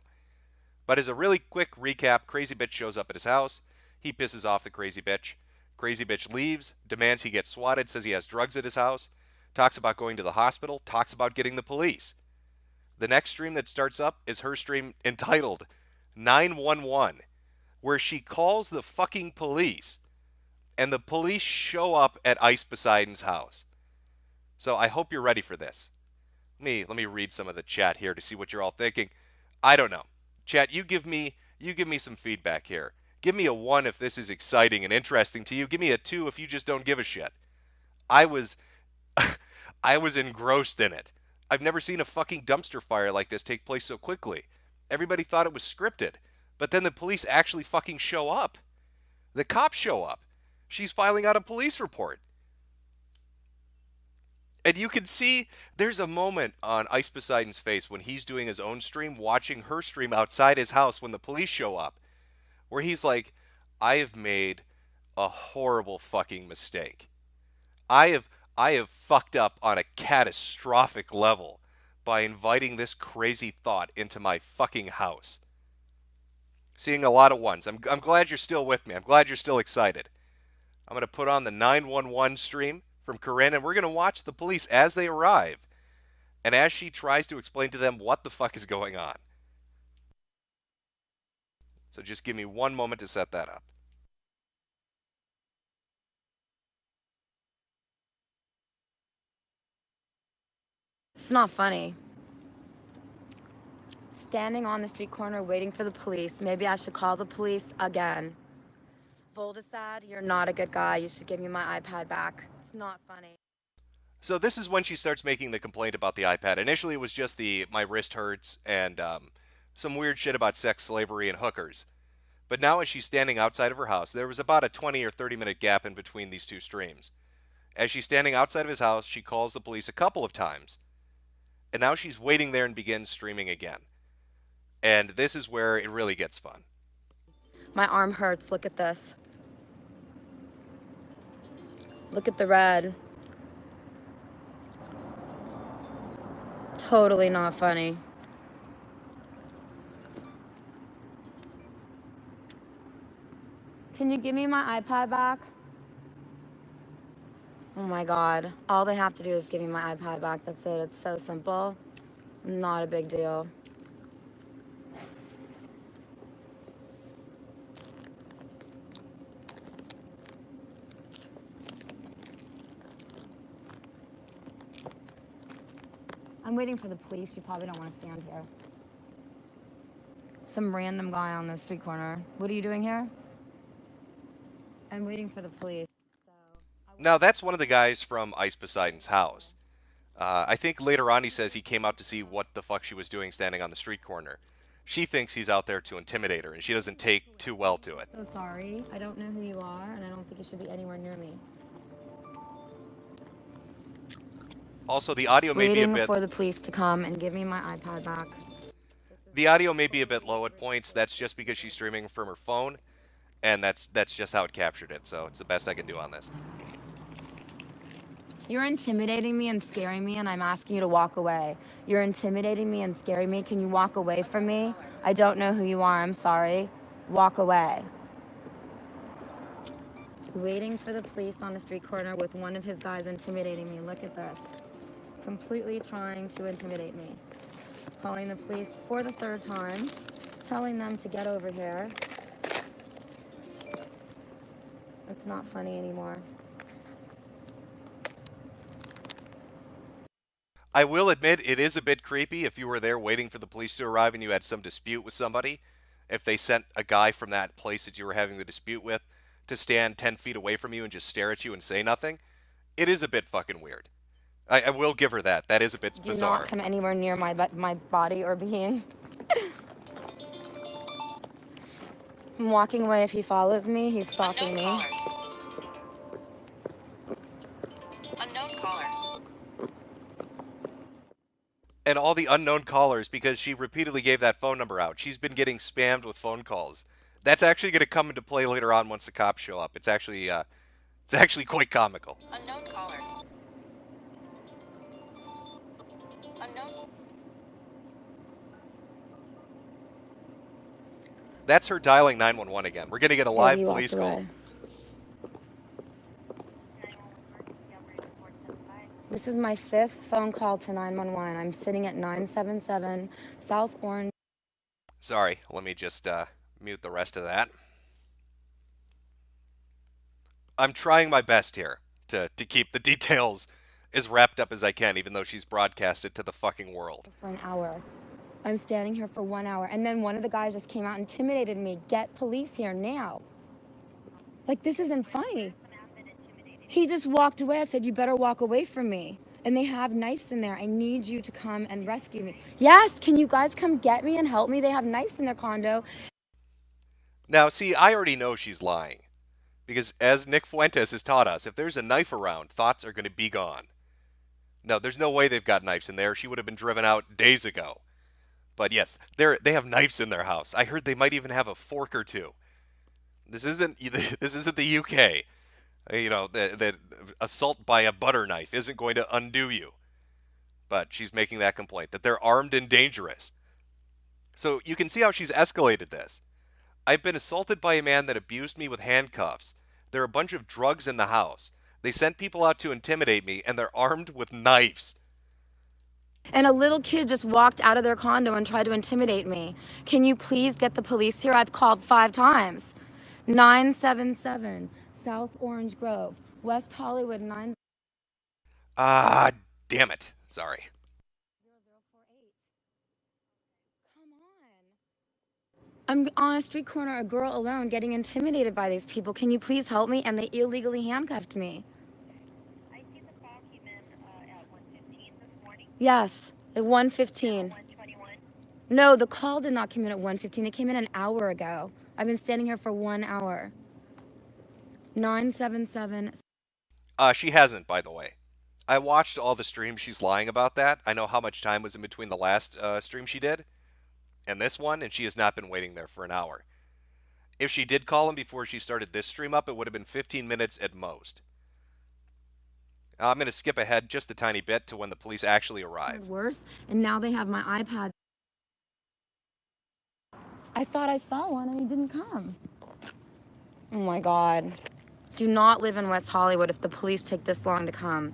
But as a really quick recap, Crazy Bitch shows up at his house. He pisses off the Crazy Bitch. Crazy Bitch leaves, demands he gets swatted, says he has drugs at his house, talks about going to the hospital, talks about getting the police. The next stream that starts up is her stream entitled 911, where she calls the fucking police, and the police show up at Ice Poseidon's house. So I hope you're ready for this. Let me read some of the chat here to see what you're all thinking. I don't know. Chat, you give me some feedback here. Give me a 1 if this is exciting and interesting to you. Give me a 2 if you just don't give a shit. I was I was engrossed in it. I've never seen a fucking dumpster fire like this take place so quickly. Everybody thought it was scripted, but then the police actually fucking show up. The cops show up. She's filing out a police report. And you can see there's a moment on Ice Poseidon's face when he's doing his own stream, watching her stream outside his house when the police show up, where he's like, I have made a horrible fucking mistake. I have fucked up on a catastrophic level by inviting this crazy thought into my fucking house. Seeing a lot of ones. I'm glad you're still with me. I'm glad you're still excited. I'm going to put on the 911 stream from Corinne, and we're going to watch the police as they arrive and as she tries to explain to them what the fuck is going on. So just give me one moment to set that up. It's not funny. Standing on the street corner waiting for the police. Maybe I should call the police again. Voldesad, you're not a good guy. You should give me my iPad back. It's not funny. So this is when she starts making the complaint about the iPad. Initially, it was just my wrist hurts and some weird shit about sex slavery and hookers. But now as she's standing outside of her house, there was about a 20 or 30 minute gap in between these two streams. As she's standing outside of his house, she calls the police a couple of times. And now she's waiting there and begins streaming again. And this is where it really gets fun. My arm hurts. Look at this. Look at the red. Totally not funny. Can you give me my iPad back? Oh my God. All they have to do is give me my iPad back. That's it. It's so simple. Not a big deal. I'm waiting for the police. You probably don't want to stand here. Some random guy on the street corner. What are you doing here? I'm waiting for the police. Now, that's one of the guys from Ice Poseidon's house. I think later on he says he came out to see what the fuck she was doing standing on the street corner. She thinks he's out there to intimidate her, and she doesn't take too well to it. So sorry. I don't know who you are, and I don't think you should be anywhere near me. Also, the audio may be a Waiting bit... for the police to come and give me my iPad back. The audio may be a bit low at points. That's just because she's streaming from her phone, and that's just how it captured it. So it's the best I can do on this. You're intimidating me and scaring me, and I'm asking you to walk away. You're intimidating me and scaring me. Can you walk away from me? I don't know who you are. I'm sorry. Walk away. Waiting for the police on the street corner with one of his guys intimidating me. Look at this. Completely trying to intimidate me. Calling the police for the third time, telling them to get over here. It's not funny anymore. I will admit it is a bit creepy if you were there waiting for the police to arrive and you had some dispute with somebody. If they sent a guy from that place that you were having the dispute with to stand 10 feet away from you and just stare at you and say nothing, it is a bit fucking weird. I will give her that. That is a bit bizarre. Do not come anywhere near my body or being. I'm walking away. If he follows me, he's stalking me. Unknown caller. And all the unknown callers, because she repeatedly gave that phone number out. She's been getting spammed with phone calls. That's actually going to come into play later on once the cops show up. It's actually quite comical. Unknown caller. Unknown. That's her dialing 911 again. We're going to get a live police call. This is my 5th phone call to 911. I'm sitting at 977 South Orange. Sorry, let me just mute the rest of that. I'm trying my best here to keep the details as wrapped up as I can, even though she's broadcast it to the fucking world. For an hour. I'm standing here for 1 hour. And then one of the guys just came out and intimidated me. Get police here now. Like, this isn't funny. He just walked away. I said, you better walk away from me. And they have knives in there. I need you to come and rescue me. Yes, can you guys come get me and help me? They have knives in their condo. Now, see, I already know she's lying. Because as Nick Fuentes has taught us, if there's a knife around, thoughts are going to be gone. No, there's no way they've got knives in there. She would have been driven out days ago. But yes, they have knives in their house. I heard they might even have a fork or two. This isn't the UK. You know, that assault by a butter knife isn't going to undo you. But she's making that complaint, that they're armed and dangerous. So you can see how she's escalated this. I've been assaulted by a man that abused me with handcuffs. There are a bunch of drugs in the house. They sent people out to intimidate me, and they're armed with knives. And a little kid just walked out of their condo and tried to intimidate me. Can you please get the police here? I've called 5 times. 977 South Orange Grove, West Hollywood 9. Ah, damn it. Sorry. I'm on a street corner, a girl alone, getting intimidated by these people. Can you please help me? And they illegally handcuffed me. I see the call came in at 1:15 this morning. Yes, at 1:15. 1:21. No, the call did not come in at 1:15. It came in an hour ago. I've been standing here for 1 hour. 977. She hasn't, by the way. I watched all the streams she's lying about that. I know how much time was in between the last stream she did and this one, and she has not been waiting there for an hour. If she did call him before she started this stream up, it would have been 15 minutes at most. I'm going to skip ahead just a tiny bit to when the police actually arrive. Worse, and now they have my iPad. I thought I saw one and he didn't come. Oh my God. Do not live in West Hollywood if the police take this long to come.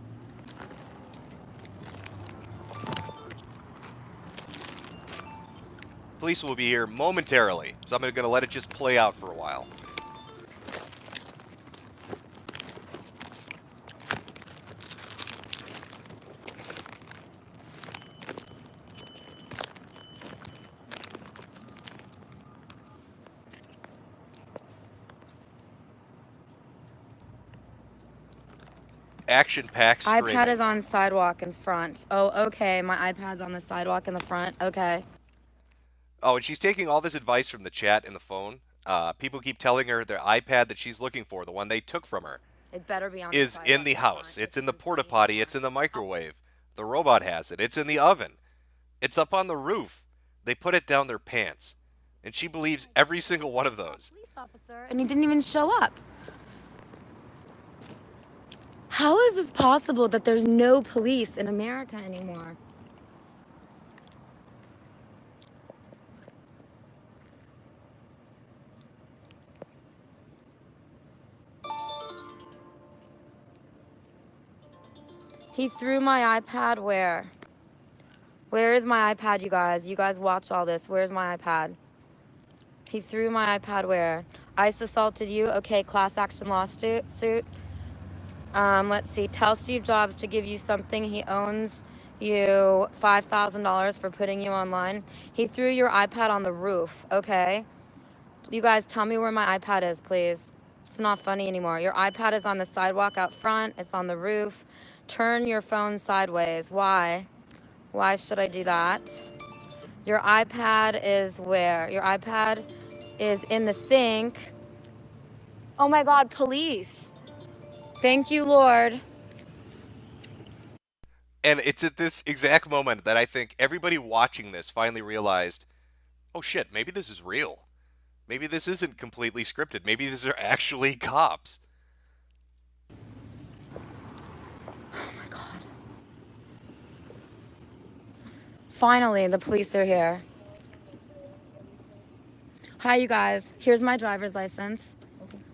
Police will be here momentarily, so I'm going to let it just play out for a while. Action-packed streaming. iPad is on sidewalk in front. Oh, okay. My iPad's on the sidewalk in the front. Okay. Oh, and she's taking all this advice from the chat and the phone. People keep telling her their iPad that she's looking for, the one they took from her, It better be on the is sidewalk in the house. It's in the porta potty. It's in the microwave. The robot has it. It's in the oven. It's up on the roof. They put it down their pants. And she believes every single one of those. Police officer, and he didn't even show up. How is this possible that there's no police in America anymore? He threw my iPad where? Where is my iPad, you guys? You guys watch all this. Where's my iPad? He threw my iPad where? ICE assaulted you? Okay, class action lawsuit. Let's see. Tell Steve Jobs to give you something. He owns you $5,000 for putting you online. He threw your iPad on the roof. Okay. You guys tell me where my iPad is, please. It's not funny anymore. Your iPad is on the sidewalk out front. It's on the roof. Turn your phone sideways. Why? Why should I do that? Your iPad is where? Your iPad is in the sink. Oh my God, police. Thank you, Lord. And it's at this exact moment that I think everybody watching this finally realized, oh shit, maybe this is real. Maybe this isn't completely scripted. Maybe these are actually cops. Oh my God. Finally, the police are here. Hi, you guys. Here's my driver's license.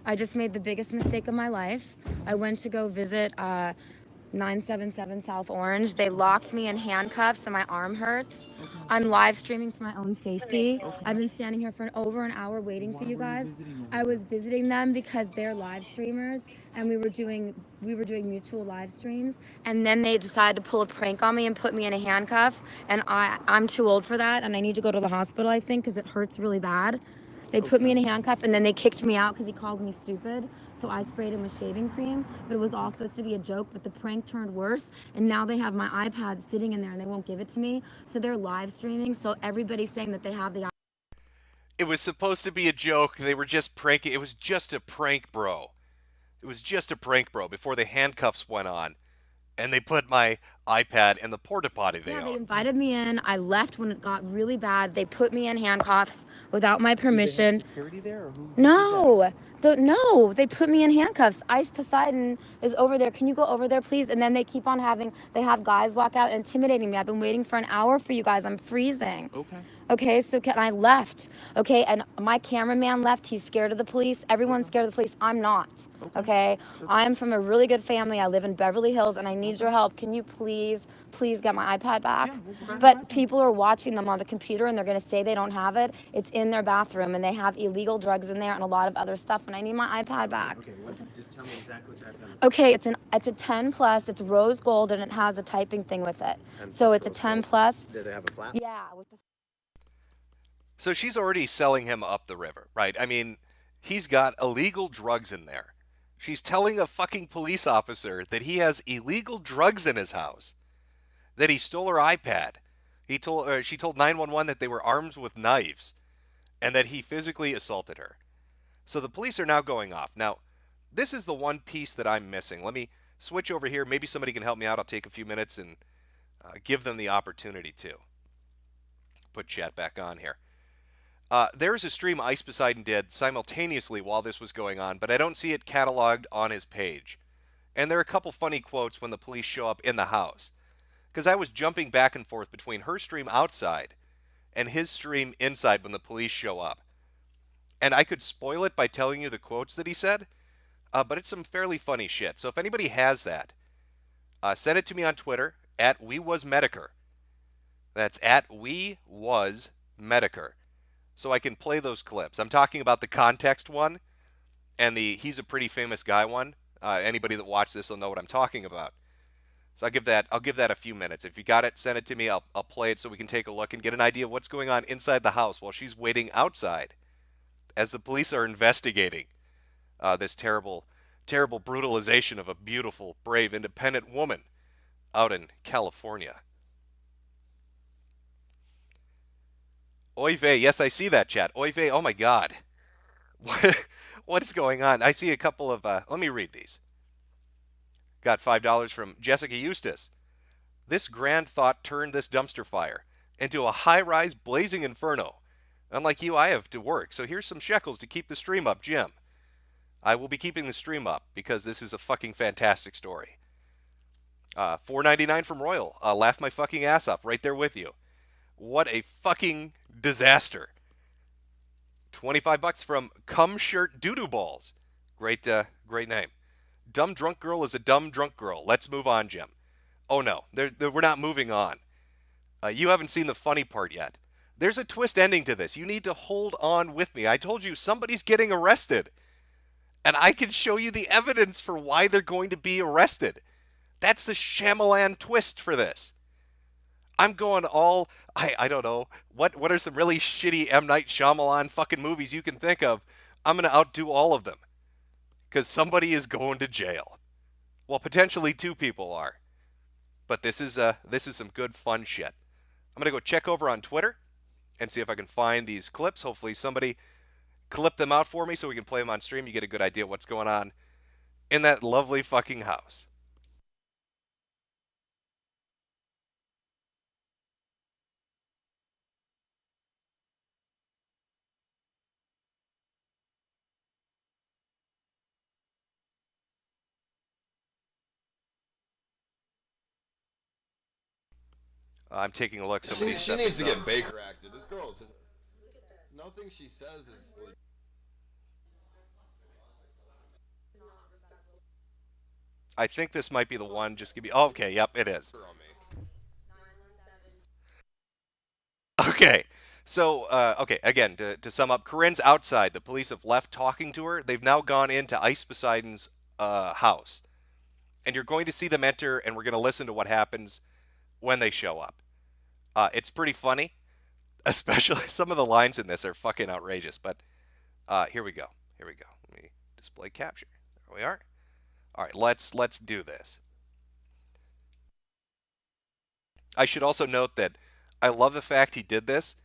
I just made the biggest mistake of my life. I went to go visit 977 South Orange. They locked me in handcuffs and my arm hurts. I'm live streaming for my own safety. I've been standing here for over an hour waiting for you guys. I was visiting them because they're live streamers. and we were doing mutual live streams, and then they decided to pull a prank on me and put me in a handcuff, and I'm too old for that, and I need to go to the hospital, I think, because it hurts really bad. They put me in a handcuff, and then they kicked me out because he called me stupid. So I sprayed him with shaving cream, but it was all supposed to be a joke, but the prank turned worse, and now they have my iPad sitting in there and they won't give it to me. So they're live streaming, so everybody's saying that they have the. It was supposed to be a joke. They were just pranking. It was just a prank, bro. It was just a prank, bro, before the handcuffs went on. And they put my iPad in the porta potty they Yeah, they own. invited me in. I left when it got really bad. They put me in handcuffs without my permission. Security there, or who? No, they put me in handcuffs. Ice Poseidon is over there. Can you go over there, please? And then they keep on they have guys walk out intimidating me. I've been waiting for an hour for you guys. I'm freezing. Okay. Okay, so I left. Okay, and my cameraman left. He's scared of the police. Everyone's scared of the police. I'm not. Okay, I'm from a really good family. I live in Beverly Hills, and I need your help. Can you please get my iPad back? But people are watching them on the computer, and they're gonna say they don't have it. It's in their bathroom, and they have illegal drugs in there and a lot of other stuff. And I need my iPad back. Okay, just tell me exactly what your iPad is. Okay, it's a 10 plus. It's rose gold, and it has a typing thing with it. So it's a 10 plus. Does it have a flap? Yeah, with the. So she's already selling him up the river, right? I mean, he's got illegal drugs in there. She's telling a fucking police officer that he has illegal drugs in his house, that he stole her iPad. She told 911 that they were armed with knives, and that he physically assaulted her. So the police are now going off. Now, this is the one piece that I'm missing. Let me switch over here. Maybe somebody can help me out. I'll take a few minutes and give them the opportunity to. Put chat back on here. There's a stream Ice Poseidon did simultaneously while this was going on, but I don't see it cataloged on his page. And there are a couple funny quotes when the police show up in the house. Because I was jumping back and forth between her stream outside and his stream inside when the police show up. And I could spoil it by telling you the quotes that he said, but it's some fairly funny shit. So if anybody has that, send it to me on Twitter at WeWasMetokur. That's at WeWasMetokur. So I can play those clips. I'm talking about the context one and the he's a pretty famous guy one. Anybody that watched this will know what I'm talking about. So I'll give that a few minutes. If you got it, send it to me. I'll play it so we can take a look and get an idea of what's going on inside the house while she's waiting outside as the police are investigating this terrible brutalization of a beautiful, brave, independent woman out in California. Oy vey, yes, I see that, chat. Oy vey, oh my God. What is going on? I see a couple of, let me read these. Got $5 from Jessica Eustace. This grand thought turned this dumpster fire into a high-rise blazing inferno. Unlike you, I have to work, so here's some shekels to keep the stream up, Jim. I will be keeping the stream up because this is a fucking fantastic story. $4.99 from Royal. Laugh my fucking ass off right there with you. What a fucking disaster. $25 from Cum Shirt Doodoo Balls. Great name. Dumb drunk girl is a dumb drunk girl. Let's move on, Jim. Oh no, we're not moving on. You haven't seen the funny part yet. There's a twist ending to this. You need to hold on with me. I told you somebody's getting arrested. And I can show you the evidence for why they're going to be arrested. That's the Shyamalan twist for this. I'm going all, I don't know, what are some really shitty M. Night Shyamalan fucking movies you can think of? I'm going to outdo all of them. Because somebody is going to jail. Well, potentially two people are. But this is some good fun shit. I'm going to go check over on Twitter and see if I can find these clips. Hopefully somebody clip them out for me so we can play them on stream. You get a good idea of what's going on in that lovely fucking house. I'm taking a look. She needs to get Baker acted. This girl, nothing she says is. I think this might be the one. Just give me. Oh, okay, yep, it is. Okay, so okay, again to sum up, Corinne's outside. The police have left talking to her. They've now gone into Ice Poseidon's house. And you're going to see them enter, and we're going to listen to what happens when they show up. It's pretty funny, especially some of the lines in this are fucking outrageous. But here we go. Here we go. Let me display capture. There we are. All right, let's do this. I should also note that I love the fact he did this.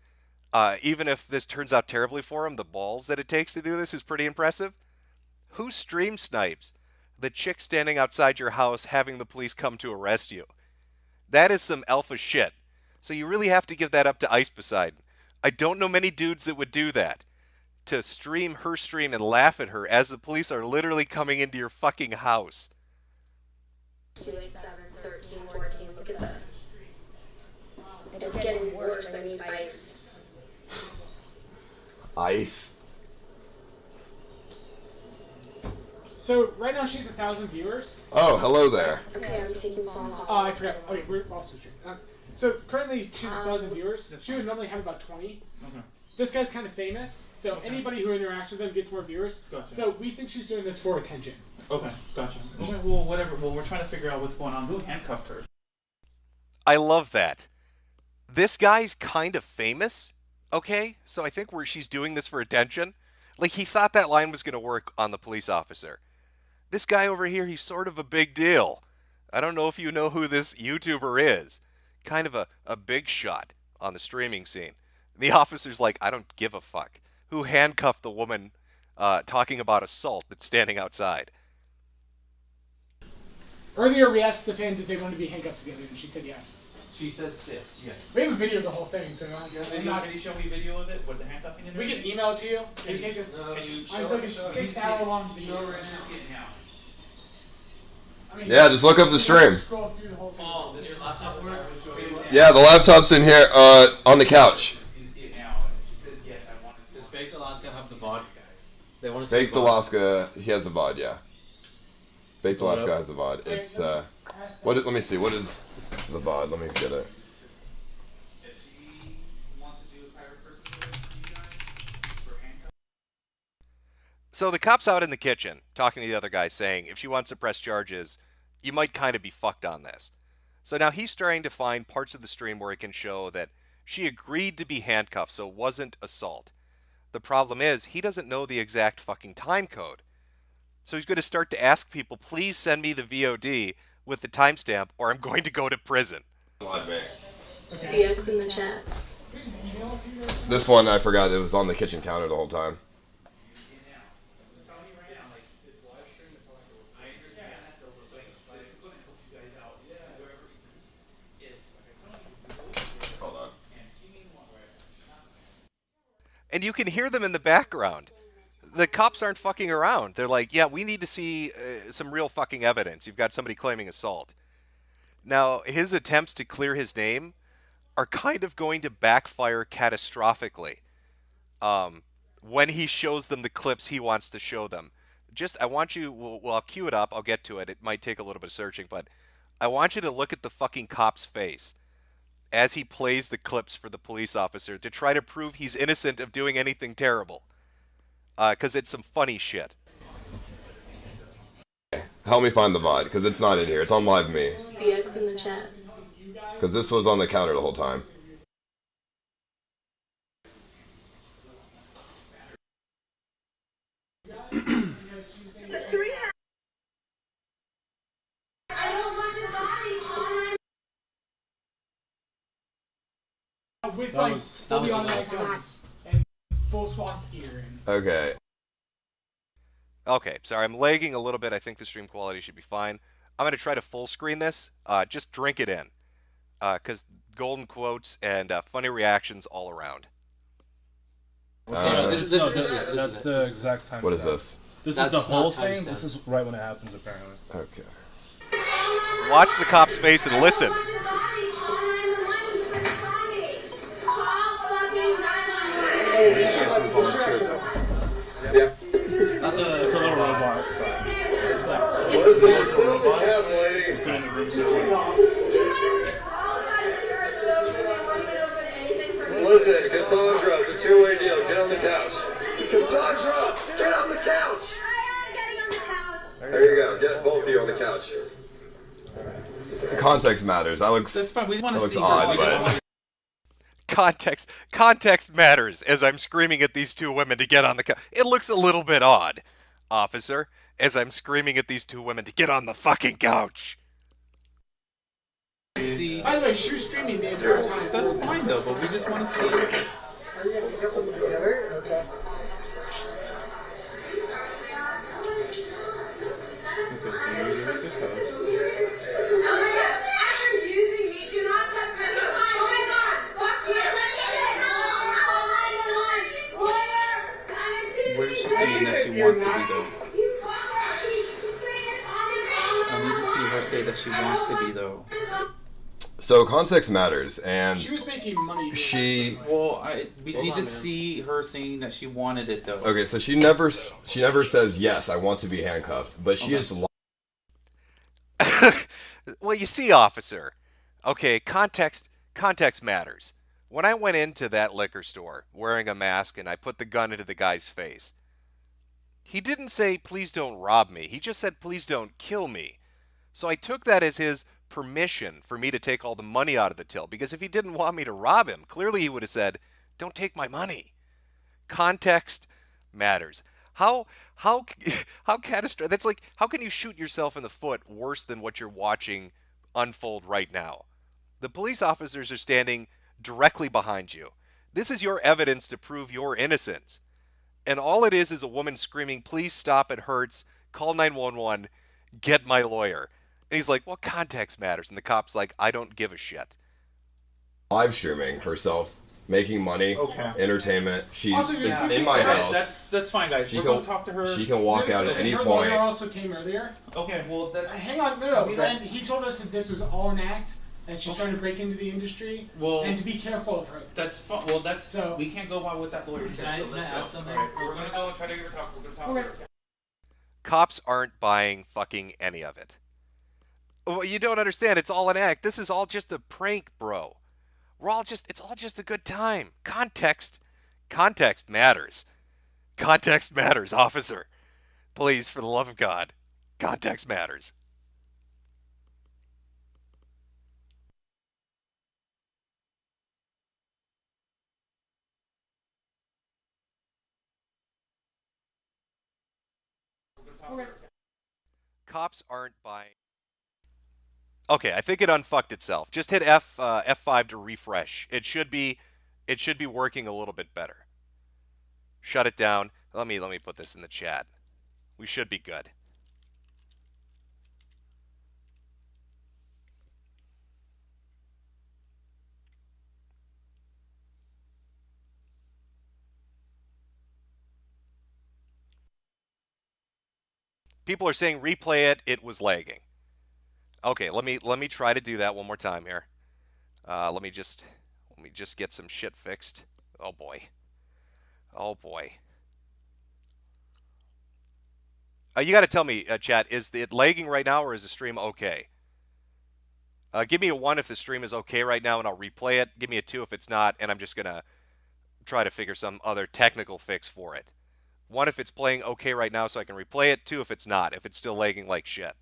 Even if this turns out terribly for him, the balls that it takes to do this is pretty impressive. Who stream snipes the chick standing outside your house having the police come to arrest you? That is some alpha shit. So you really have to give that up to Ice Poseidon. I don't know many dudes that would do that. To stream her stream and laugh at her as the police are literally coming into your fucking house. 287, 13, 14. Look at this. It's getting worse. I need ice. Ice. So right now she's 1,000 viewers. Oh, hello there. Okay, I'm taking phone calls. Oh, I forgot. Okay, we're also streaming. So currently she's 1,000 viewers. She would normally have about 20. Okay. This guy's kind of famous, so anybody who interacts with him gets more viewers. Gotcha. So we think she's doing this for attention. Okay, gotcha. Okay, well, whatever. Well, we're trying to figure out what's going on. Who handcuffed her? I love that. This guy's kind of famous, okay? So I think she's doing this for attention. Like, he thought that line was going to work on the police officer. This guy over here, he's sort of a big deal. I don't know if you know who this YouTuber is. Kind of a big shot on the streaming scene. The officer's like, I don't give a fuck. Who handcuffed the woman talking about assault that's standing outside? Earlier we asked the fans if they wanted to be handcuffed together, and she said yes. She said shit. Yes. We have a video of the whole thing, so Can you show me video of it? What the handcuffing and we can everything? email it to you. Can you take us? Can you It's like a 6-hour-long video. Yeah, just look up the stream. Scroll through the whole thing. Oh, does your laptop work? Yeah, the laptop's in here, on the couch. You see it now. She says yes. I want it. Does Baked Alaska have the VOD? They want to see Baked the VOD. Alaska, he has the VOD, yeah. Baked Alaska has the VOD. It's, let me see, what is the VOD? Let me get it. If she wants to do a private person for you guys for handcuffs. So the cop's out in the kitchen talking to the other guy saying, if she wants to press charges, you might kind of be fucked on this. So now he's trying to find parts of the stream where it can show that she agreed to be handcuffed, so it wasn't assault. The problem is, he doesn't know the exact fucking time code. So he's going to start to ask people, please send me the VOD with the timestamp or I'm going to go to prison. CX in the chat. This one, I forgot, it was on the kitchen counter the whole time. Hold on. And you can hear them in the background. The cops aren't fucking around. They're like, yeah, we need to see some real fucking evidence. You've got somebody claiming assault. Now, his attempts to clear his name are kind of going to backfire catastrophically when he shows them the clips he wants to show them. I want you, well, I'll cue it up. I'll get to it. It might take a little bit of searching, but I want you to look at the fucking cop's face as he plays the clips for the police officer to try to prove he's innocent of doing anything terrible. Because it's some funny shit. Help me find the VOD, because it's not in here. It's on Live Me. CX in the chat. Because this was on the counter the whole time. With That was guns and full SWAT gear. Okay. Okay, sorry, I'm lagging a little bit. I think the stream quality should be fine. I'm going to try to full screen this. Just drink it in. Because golden quotes and funny reactions all around. This That's the exact time. What is this? This is the whole thing. This is right when it happens, apparently. Okay. Watch the cop's face and listen. Yeah. It's a little robot. What is this? Put in the room Listen, Cassandra, it's a two-way deal. Get on the couch. Cassandra, get on the couch. I am getting on the couch. There you go. Get both of you on the couch. Context matters. That looks. That's fine. We just want That to looks see odd, her. but Context matters as I'm screaming at these two women to get on the couch. It looks a little bit odd, officer, as I'm screaming at these two women to get on the fucking couch. By the way, she was streaming the entire time. That's fine though, but we just want to see. Are you gonna get them together? Okay. Okay, so you're using it to cuss. Where is she saying that she wants to be though? I need to see her say that she wants to be though. so context matters, and She was making money. Well, we need to see her saying that she wanted it though. okay. So she never says yes. I want to be handcuffed, but she is. Well, you see, officer. Okay, context matters. When I went into that liquor store wearing a mask and I put the gun into the guy's face, he didn't say, please don't rob me. He just said, please don't kill me. So I took that as his permission for me to take all the money out of the till, because if he didn't want me to rob him, clearly he would have said, don't take my money. Context matters. How catastrophic? That's like, how can you shoot yourself in the foot worse than what you're watching unfold right now? The police officers are standing directly behind you. This is your evidence to prove your innocence. And all it is a woman screaming, please stop, it hurts, call 911, get my lawyer. And he's like, well, context matters. And the cop's like, I don't give a shit. Live streaming herself, making money, entertainment. She's Also, in my house. That's fine, guys. We're going to talk to her. She can walk out at any her point. lawyer also came earlier. Okay, well that's. Hang on, no. And he told us that this was all an act, and she's trying to break into the industry. Well, and to be careful of her. That's fine. Well, that's so. We can't go by what that lawyer said. Can I add something? Right. We're gonna go and try to get her talk. We're gonna talk to her. Cops aren't buying fucking any of it. Well, you don't understand. It's all an act. This is all just a prank, bro. It's all just a good time. Context matters. Context matters, officer. Please, for the love of God, context matters. Cops aren't buying. Okay, I think it unfucked itself. Just hit F5 to refresh. It should be working a little bit better. Shut it down. Let me put this in the chat. We should be good. People are saying replay it. It was lagging. Okay, let me try to do that one more time here. Let me just get some shit fixed. Oh boy. Oh boy. You got to tell me, chat, is it lagging right now or is the stream okay? Give me a 1 if the stream is okay right now and I'll replay it. Give me a 2 if it's not, and I'm just going to try to figure some other technical fix for it. 1 if it's playing okay right now so I can replay it. 2 if it's not, if it's still lagging like shit.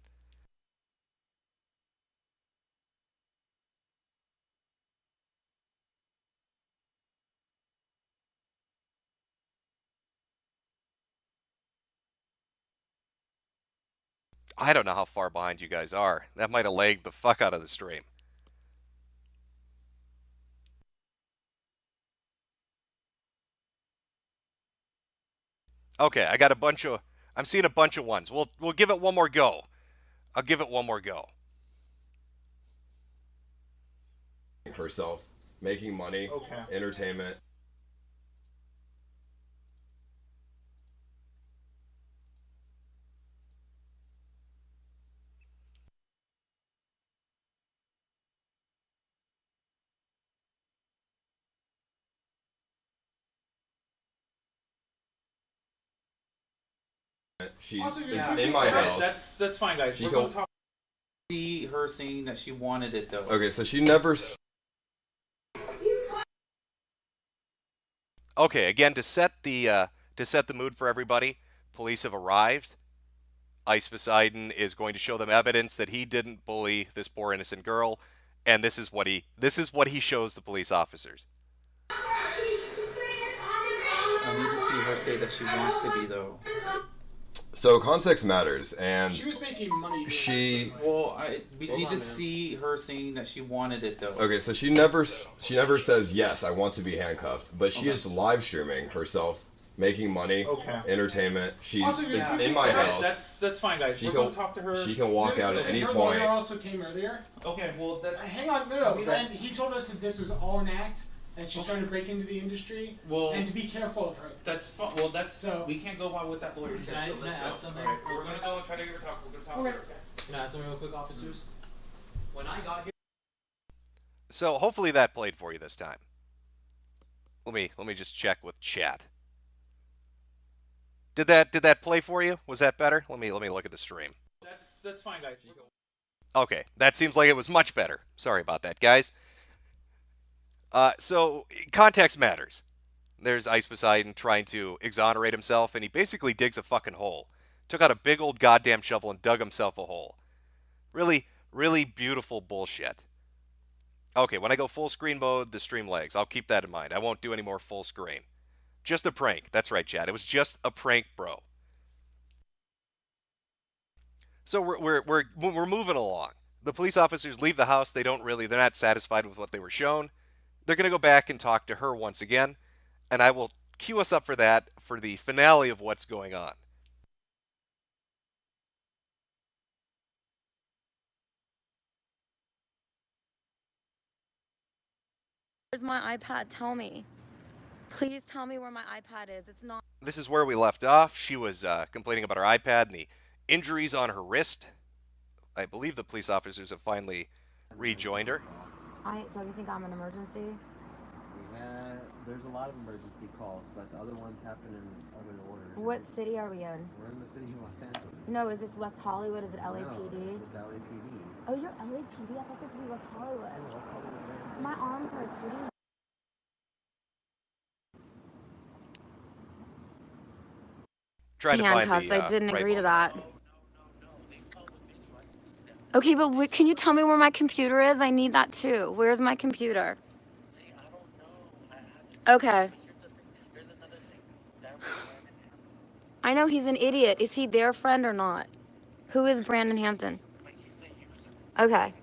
I don't know how far behind you guys are. That might have lagged the fuck out of the stream. Okay, I got a bunch of... I'm seeing a bunch of ones. We'll give it one more go. I'll give it one more go. Herself, making money, entertainment. She's in my house. That's fine, guys. We're going to talk. See her saying that she wanted it though. Okay, so she never. Okay, again, to set the mood for everybody, police have arrived. Ice Poseidon is going to show them evidence that he didn't bully this poor innocent girl, and this is what he shows the police officers. I need to see her say that she wants to be, though. So context matters, and She was making money. Well, we need to see her saying that she wanted it, though. Okay, so she never says yes, I want to be handcuffed, but she is live streaming herself making money, entertainment. She's in my house. That's fine, guys. We're going to talk to her. She can walk out at any her point. Lawyer also came earlier. Okay, well that's. Hang on, no. And he told us that this was all an act, and she's trying to break into the industry. And to be careful of her. That's fine. Well, we can't go by what that lawyer said. Can I add something? Right. We're gonna go and try to get her talk. We're gonna talk to her. Can I add something real quick, officers? When I got here. So hopefully that played for you this time. Let me just check with chat. Did that play for you? Was that better? Let me look at the stream. That's fine, guys. Okay, that seems like it was much better. Sorry about that, guys. So context matters. There's Ice Poseidon trying to exonerate himself, and he basically digs a fucking hole. Took out a big old goddamn shovel and dug himself a hole. Really, really beautiful bullshit. Okay, when I go full screen mode, the stream lags. I'll keep that in mind. I won't do any more full screen. Just a prank. That's right, Chad. It was just a prank, bro. So we're moving along. The police officers leave the house. They're not satisfied with what they were shown. They're going to go back and talk to her once again, and I will cue us up for that for the finale of what's going on. Where's my iPad? Tell me. Please tell me where my iPad is. It's not. This is where we left off. She was complaining about her iPad and the injuries on her wrist. I believe the police officers have finally rejoined her. Don't you think I'm an emergency? There's a lot of emergency calls, but the other ones happen in other orders. What city are we in? We're in the city of Los Angeles. No, is this West Hollywood? Is it LAPD? No, it's LAPD. Oh, you're LAPD? I thought this would be West Hollywood. Yeah, West Hollywood. My arm hurts. What do you... Trying to find handcuffs. the I didn't right agree to one. that. Okay, but can you tell me where my computer is? I need that too. Where's my computer? Okay. I know he's an idiot. Is he their friend or not? Who is Brandon Hampton? Okay.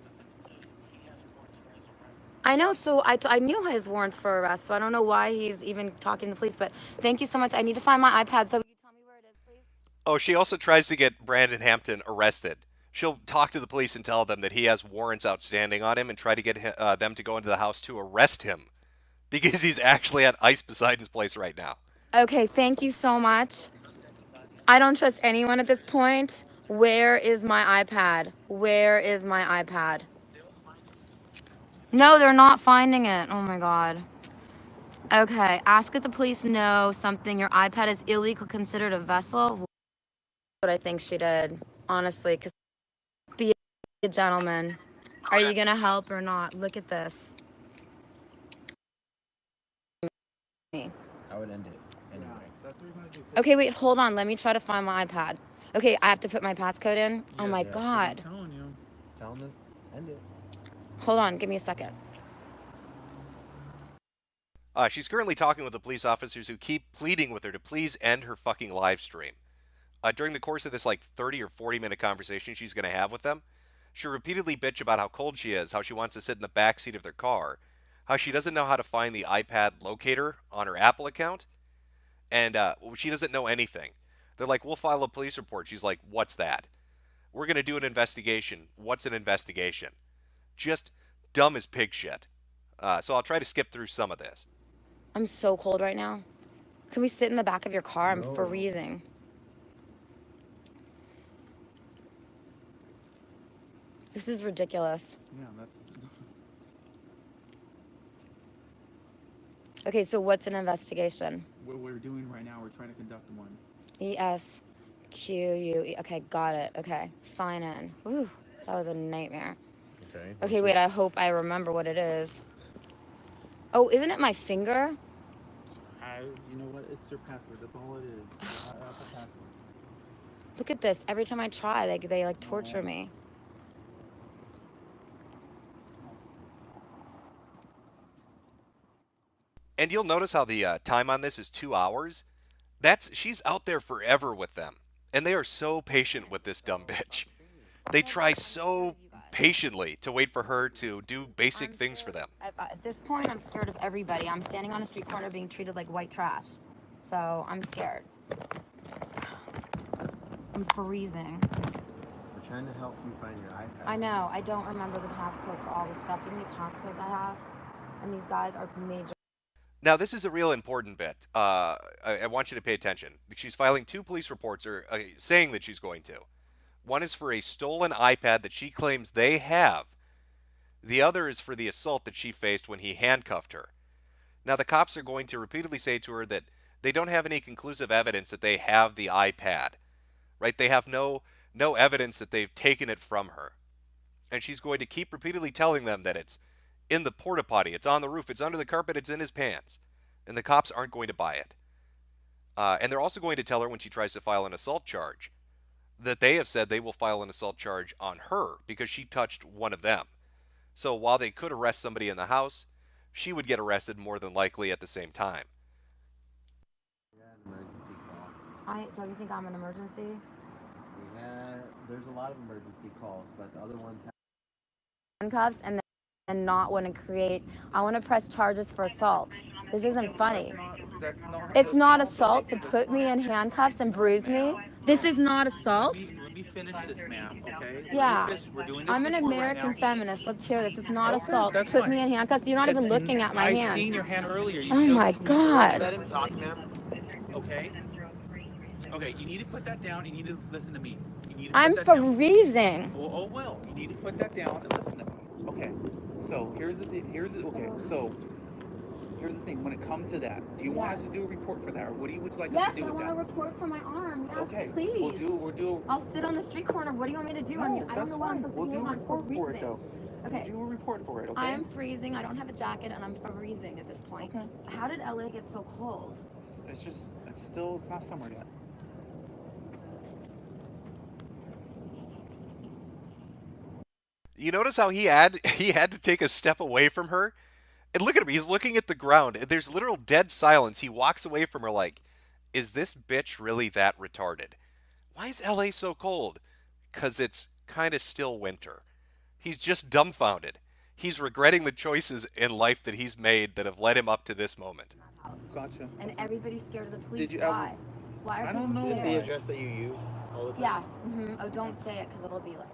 I know, so I knew his warrants for arrest, so I don't know why he's even talking to the police, but thank you so much. I need to find my iPad, so will you tell me where it is, please? Oh, she also tries to get Brandon Hampton arrested. She'll talk to the police and tell them that he has warrants outstanding on him and try to get them to go into the house to arrest him because he's actually at Ice Poseidon's place right now. Okay, thank you so much. I don't trust anyone at this point. Where is my iPad? Where is my iPad? No, they're not finding it. Oh my God. Okay, ask if the police know something. Your iPad is illegal, considered a vessel. What I think she did, honestly, because be a gentleman. Are you gonna help or not? Look at this. I would end it anyway. Okay, wait, hold on. Let me try to find my iPad. Okay, I have to put my passcode in. Oh my God. Tell them to end it. Hold on, give me a second. She's currently talking with the police officers who keep pleading with her to please end her fucking live stream. During the course of this 30 or 40 minute conversation she's going to have with them, she'll repeatedly bitch about how cold she is, how she wants to sit in the back seat of their car, how she doesn't know how to find the iPad locator on her Apple account, and she doesn't know anything. They're like, we'll file a police report. She's like, what's that? We're going to do an investigation. What's an investigation? Just dumb as pig shit. So I'll try to skip through some of this. I'm so cold right now. Can we sit in the back of your car? I'm freezing. This is ridiculous. Yeah, that's... Okay, so what's an investigation? What we're doing right now, we're trying to conduct one. ESQUE. Okay, got it. Okay, sign in. Ooh, that was a nightmare. Okay. Okay, wait, I hope I remember what it is. Oh, isn't it my finger? You know what? It's your password. That's all it is. That's a password. Look at this. Every time I try, they like torture me. And you'll notice how the time on this is 2 hours. She's out there forever with them, and they are so patient with this dumb bitch. They try so patiently to wait for her to do basic things for them. At this point, I'm scared of everybody. I'm standing on a street corner being treated like white trash. So I'm scared. I'm freezing. We're trying to help you find your iPad. I know. I don't remember the passcode for all this stuff. You know how many passcodes I have? And these guys are major. Now, this is a real important bit. I want you to pay attention. She's filing 2 police reports, or saying that she's going to. One is for a stolen iPad that she claims they have. The other is for the assault that she faced when he handcuffed her. Now, the cops are going to repeatedly say to her that they don't have any conclusive evidence that they have the iPad. Right? They have no evidence that they've taken it from her. And she's going to keep repeatedly telling them that it's in the porta potty, it's on the roof, it's under the carpet, it's in his pants. And the cops aren't going to buy it. And they're also going to tell her when she tries to file an assault charge that they have said they will file an assault charge on her because she touched one of them. So while they could arrest somebody in the house, she would get arrested more than likely at the same time. Emergency call. Don't you think I'm an emergency? There's a lot of emergency calls, but the other ones have Handcuffs and not want to create. I want to press charges for assault. This isn't funny. It's not assault to put me in handcuffs and bruise me. This is not assault. Let me finish this, ma'am, okay? Yeah. We're doing this I'm an report American right now. feminist. Let's hear this. It's not Okay, assault. that's Put fine. me in handcuffs. You're not even looking at my hand. I seen your hand earlier. You Oh showed my it to me. God. Let him talk, ma'am. Okay. Okay, you need to put that down. You need to listen to me. You need to put I'm that down. freezing. Well, you need to put that down and listen to me. Okay. So here's the thing. Here's the thing. When it comes to that, do you want us to do a report for that, or would you like us Yes, to do I with want that? a report for my arm. Yes, Okay. please. We'll do. I'll sit on the street corner. What do you want me to do? I don't That's know what I'm fine. supposed We'll to do do. a I'm report for it freezing. though. Okay. We'll do a report for it. Okay. I'm freezing. I don't have a jacket, and I'm freezing at this point. Okay. How did LA get so cold? It's not summer yet. You notice how he had to take a step away from her? And look at him, he's looking at the ground. There's literal dead silence. He walks away from her like, is this bitch really that retarded? Why is LA so cold? Because it's kind of still winter. He's just dumbfounded. He's regretting the choices in life that he's made that have led him up to this moment. Gotcha. And everybody's scared of the police. Did you? Why? Why are I don't people know. Is this the scared? address that you use all the time? Yeah. Oh, don't say it because it'll be like.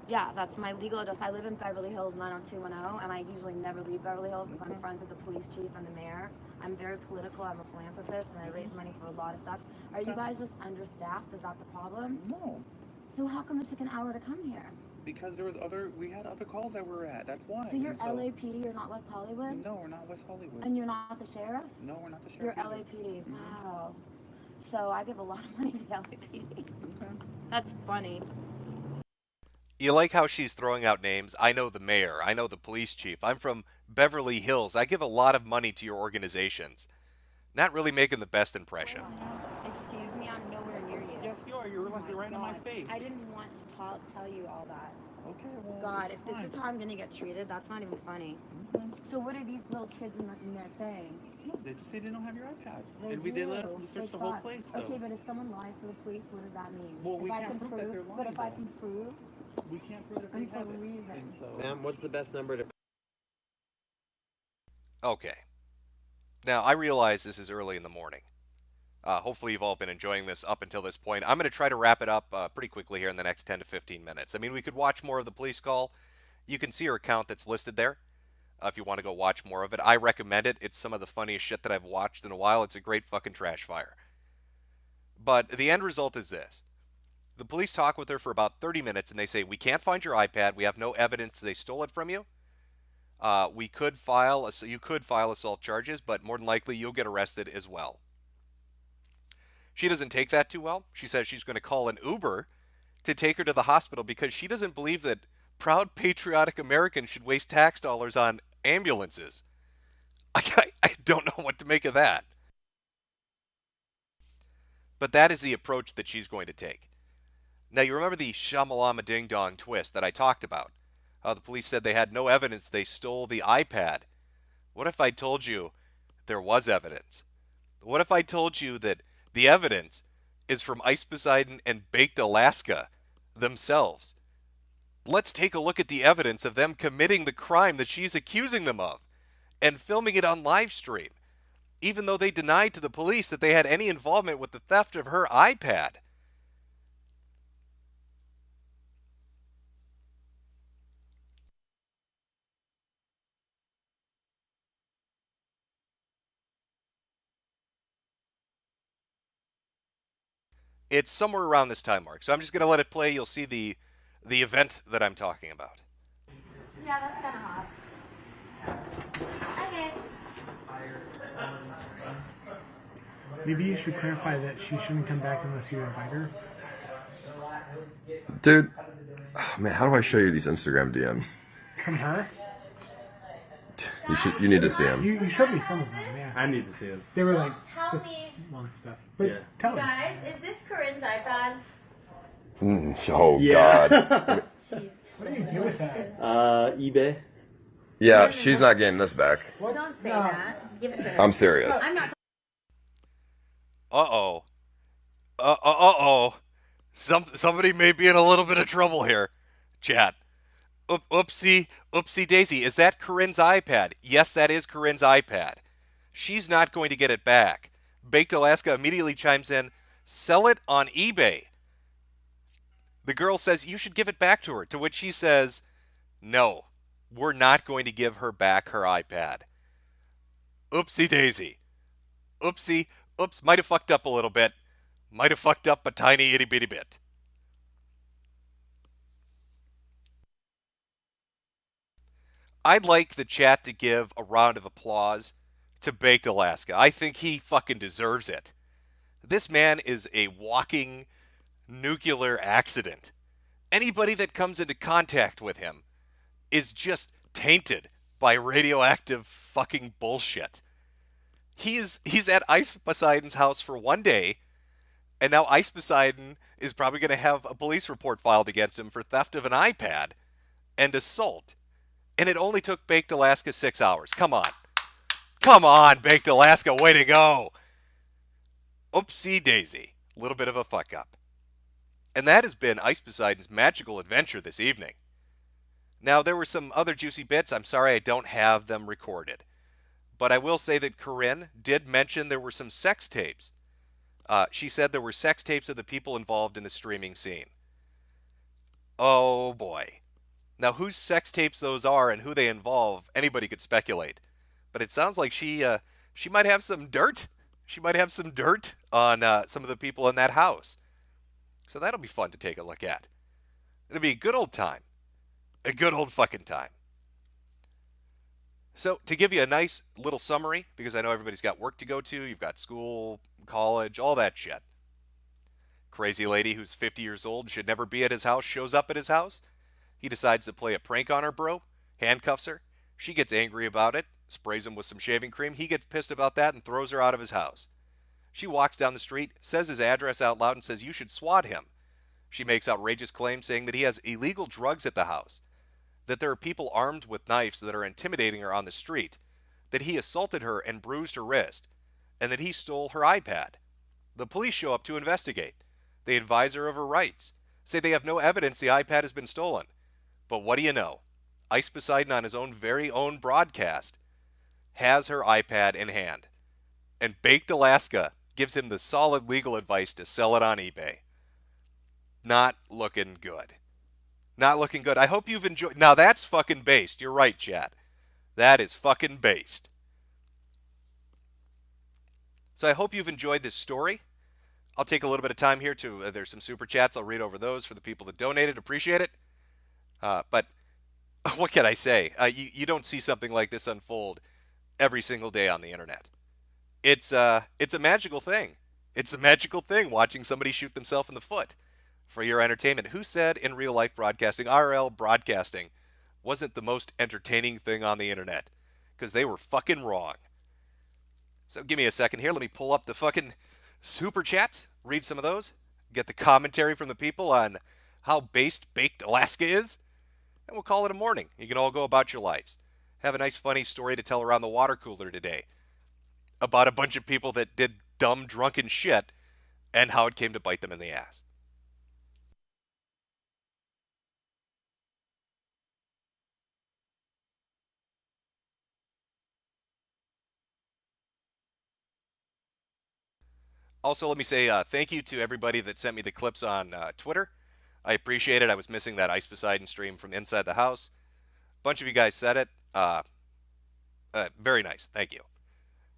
Yeah, that's my legal address. I live in Beverly Hills, 90210, and I usually never leave Beverly Hills because I'm friends with the police chief and the mayor. I'm very political. I'm a philanthropist, and I raise money for a lot of stuff. Are you guys just understaffed? Is that the problem? No. So how come it took an hour to come here? Because we had other calls that we're at. That's why. So you're And LAPD, you're not West Hollywood? No, we're not West Hollywood. And you're not the sheriff? No, we're not the You're sheriff. either. LAPD. Wow. So I give a lot of money to the LAPD. That's funny. You like how she's throwing out names? I know the mayor. I know the police chief. I'm from Beverly Hills. I give a lot of money to your organizations. Not really making the best impression. Excuse me, I'm nowhere near you. Yes, you are. You're right in my God. face. I didn't want to tell you all that. Okay, well. God, it's if this is fine. how I'm gonna get treated, that's not even funny. So what are these little kids in there saying? They just say they don't have your iPad. They They let us do. search They the whole thought- place, though. Okay, but if someone lies to the police, what does that mean? Well, we If I can't can prove that they're But lying, if I though. can prove, We can't prove that they I'm have it. freezing. And so. Ma'am, what's the best number to Okay. Now, I realize this is early in the morning. Hopefully you've all been enjoying this up until this point. I'm going to try to wrap it up pretty quickly here in the next 10 to 15 minutes. I mean, we could watch more of the police call. You can see her account that's listed there if you want to go watch more of it. I recommend it. It's some of the funniest shit that I've watched in a while. It's a great fucking trash fire. But the end result is this. The police talk with her for about 30 minutes and they say, we can't find your iPad. We have no evidence they stole it from you. You could file assault charges, but more than likely you'll get arrested as well. She doesn't take that too well. She says she's going to call an Uber to take her to the hospital because she doesn't believe that proud patriotic Americans should waste tax dollars on ambulances. I don't know what to make of that. But that is the approach that she's going to take. Now, you remember the Shamalama Ding Dong twist that I talked about? How the police said they had no evidence they stole the iPad. What if I told you there was evidence? What if I told you that the evidence is from Ice Poseidon and Baked Alaska themselves? Let's take a look at the evidence of them committing the crime that she's accusing them of and filming it on live stream, even though they denied to the police that they had any involvement with the theft of her iPad. It's somewhere around this time mark, so I'm just going to let it play. You'll see the event that I'm talking about. Yeah, that's kind of hot. Okay. Maybe you should clarify that she shouldn't come back unless you invite her. Dude, man, how do I show you these Instagram DMs? From her? You need to see them. You showed me some of them, yeah. I need to see them. They were like Tell me, long stuff. But Yeah. tell me. guys, is this Corinne's iPad? Oh, Yeah. God. What do you do with that? eBay. Yeah, she's not getting this back. Well, don't say that. Give it to her. I'm serious. I'm not. Uh-oh. Uh-oh. Somebody may be in a little bit of trouble here. Chat. Oopsie daisy. Is that Corinne's iPad? Yes, that is Corinne's iPad. She's not going to get it back. Baked Alaska immediately chimes in, sell it on eBay. The girl says, you should give it back to her, to which she says, no, we're not going to give her back her iPad. Oopsie daisy. Oops, might have fucked up a little bit. Might have fucked up a tiny itty bitty bit. I'd like the chat to give a round of applause to Baked Alaska. I think he fucking deserves it. This man is a walking nuclear accident. Anybody that comes into contact with him is just tainted by radioactive fucking bullshit. He's at Ice Poseidon's house for one day, and now Ice Poseidon is probably going to have a police report filed against him for theft of an iPad and assault. And it only took Baked Alaska 6 hours. Come on. Come on, Baked Alaska. Way to go. Oopsie daisy. A little bit of a fuck up. And that has been Ice Poseidon's magical adventure this evening. Now, there were some other juicy bits. I'm sorry I don't have them recorded. But I will say that Corinne did mention there were some sex tapes. She said there were sex tapes of the people involved in the streaming scene. Oh boy. Now, whose sex tapes those are and who they involve, anybody could speculate. But it sounds like she might have some dirt. She might have some dirt on some of the people in that house. So that'll be fun to take a look at. It'll be a good old time. A good old fucking time. So, to give you a nice little summary, because I know everybody's got work to go to, you've got school, college, all that shit. Crazy lady who's 50 years old and should never be at his house shows up at his house. He decides to play a prank on her, bro. Handcuffs her. She gets angry about it, sprays him with some shaving cream. He gets pissed about that and throws her out of his house. She walks down the street, says his address out loud, and says, you should swat him. She makes outrageous claims saying that he has illegal drugs at the house, that there are people armed with knives that are intimidating her on the street, that he assaulted her and bruised her wrist, and that he stole her iPad. The police show up to investigate. They advise her of her rights, say they have no evidence the iPad has been stolen. But what do you know? Ice Poseidon, on his own very own broadcast, has her iPad in hand. And Baked Alaska gives him the solid legal advice to sell it on eBay. Not looking good. Not looking good. I hope you've enjoyed. Now that's fucking based. You're right, chat. That is fucking based. So I hope you've enjoyed this story. I'll take a little bit of time here to, there's some super chats. I'll read over those for the people that donated. Appreciate it. But what can I say? You don't see something like this unfold every single day on the internet. It's a magical thing. It's a magical thing watching somebody shoot themselves in the foot for your entertainment. Who said in real life broadcasting, RL broadcasting, wasn't the most entertaining thing on the internet? Because they were fucking wrong. So give me a second here. Let me pull up the fucking super chat read some of those, get the commentary from the people on how based baked Alaska is, and we'll call it a morning. You can all go about your lives. Have a nice, funny story to tell around the water cooler today about a bunch of people that did dumb, drunken shit and how it came to bite them in the ass. Also, let me say thank you to everybody that sent me the clips on Twitter. I appreciate it. I was missing that Ice Poseidon stream from inside the house. A bunch of you guys said it. Very nice. Thank you.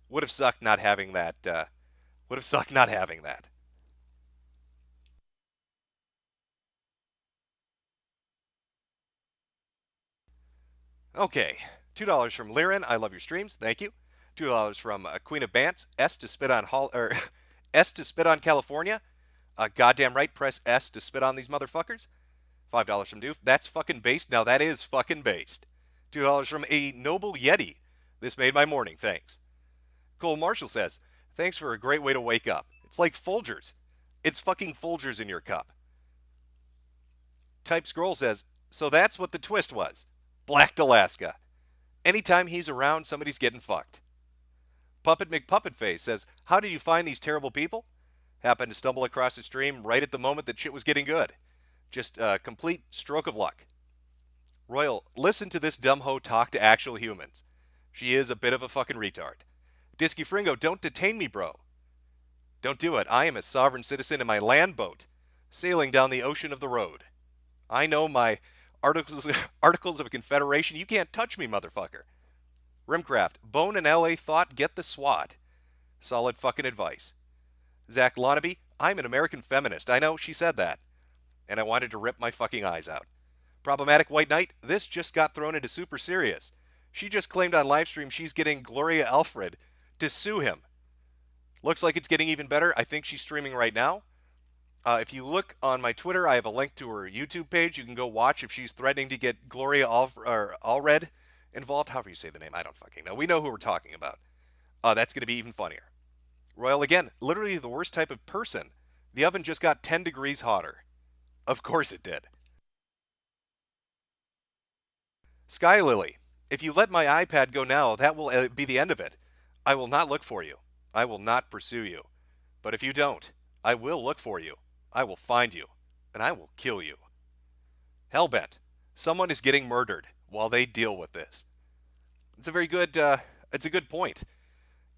Would have sucked not having that. Would have sucked not having that. Okay. $2 from Liren. I love your streams. Thank you. $2 from Queen of Bants. S to spit on S to spit on California. Goddamn right. Press S to spit on these motherfuckers. $5 from Doof. That's fucking based. Now that is fucking based. $2 from a Noble Yeti. This made my morning. Thanks. Cole Marshall says, thanks for a great way to wake up. It's like Folgers. It's fucking Folgers in your cup. Type Scroll says, so that's what the twist was. Blacked Alaska. Anytime he's around, somebody's getting fucked. Puppet McPuppetface says, how did you find these terrible people? Happened to stumble across the stream right at the moment that shit was getting good. Just a complete stroke of luck. Royal, listen to this dumb hoe talk to actual humans. She is a bit of a fucking retard. Disky Fringo, don't detain me, bro. Don't do it. I am a sovereign citizen in my land boat, sailing down the ocean of the road. I know my articles of confederation. You can't touch me, motherfucker. Rimcraft, Bone and LA thought, get the SWAT. Solid fucking advice. Zach Lonaby, I'm an American feminist. I know, she said that. And I wanted to rip my fucking eyes out. Problematic White Knight, this just got thrown into super serious. She just claimed on livestream she's getting Gloria Alfred to sue him. Looks like it's getting even better. I think she's streaming right now. If you look on my Twitter, I have a link to her YouTube page. You can go watch if she's threatening to get Gloria Allred involved. However you say the name, I don't fucking know. We know who we're talking about. That's going to be even funnier. Royal, again, literally the worst type of person. The oven just got 10 degrees hotter. Of course it did. Sky Lily, if you let my iPad go now, that will be the end of it. I will not look for you. I will not pursue you. But if you don't, I will look for you. I will find you. And I will kill you. Hellbent, someone is getting murdered while they deal with this. It's a very good, it's a good point.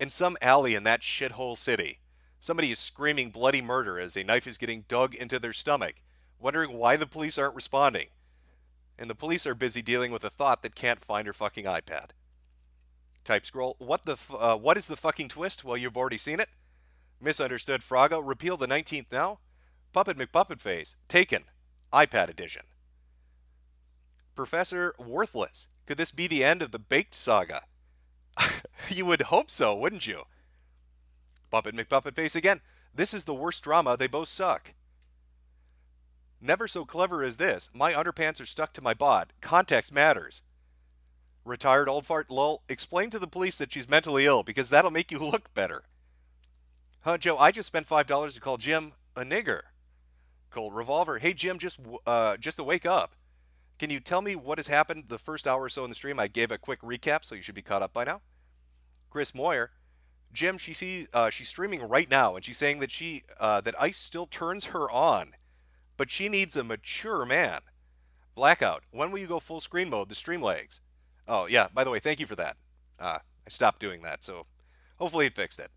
In some alley in that shithole city, somebody is screaming bloody murder as a knife is getting dug into their stomach, wondering why the police aren't responding. And the police are busy dealing with a thought that can't find her fucking iPad. Type Scroll, what is the fucking twist? Well, you've already seen it. Misunderstood Froggo, repeal the 19th now. Puppet McPuppetface, taken, iPad edition. Professor Worthless, could this be the end of the Baked saga? You would hope so, wouldn't you? Puppet McPuppetface again, this is the worst drama, they both suck. Never so clever as this, my underpants are stuck to my bod, context matters. Retired old fart lol, explain to the police that she's mentally ill because that'll make you look better. Huh, Joe, I just spent $5 to call Jim a nigger. Cold Revolver, hey Jim, just to wake up. Can you tell me what has happened the first hour or so in the stream? I gave a quick recap, so you should be caught up by now. Chris Moyer, Jim, she's streaming right now, and she's saying that that Ice still turns her on, but she needs a mature man. Blackout, when will you go full screen mode, the stream legs? Oh, yeah, by the way, thank you for that. I stopped doing that, so hopefully it fixed it.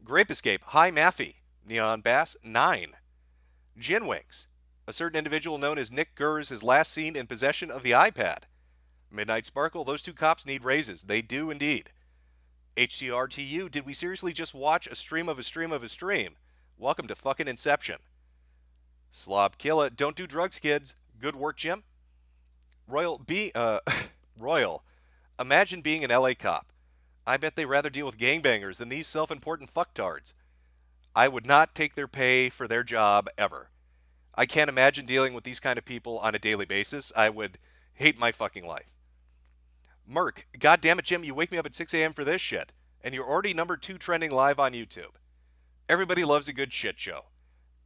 Grape Escape, hi Maffy. Neon Bass, 9. Ginwings, a certain individual known as Nick Gers is last seen in possession of the iPad. Midnight Sparkle, those two cops need raises. They do indeed. HCRTU, did we seriously just watch a stream of a stream of a stream? Welcome to fucking Inception. Slob Killa, don't do drugs, kids. Good work, Jim. Royal, imagine being an LA cop. I bet they rather deal with gangbangers than these self-important fucktards. I would not take their pay for their job ever. I can't imagine dealing with these kind of people on a daily basis. I would hate my fucking life. Merc, goddamn it, Jim, you wake me up at 6 a.m. for this shit, and you're already number 2 trending live on YouTube. Everybody loves a good shit show.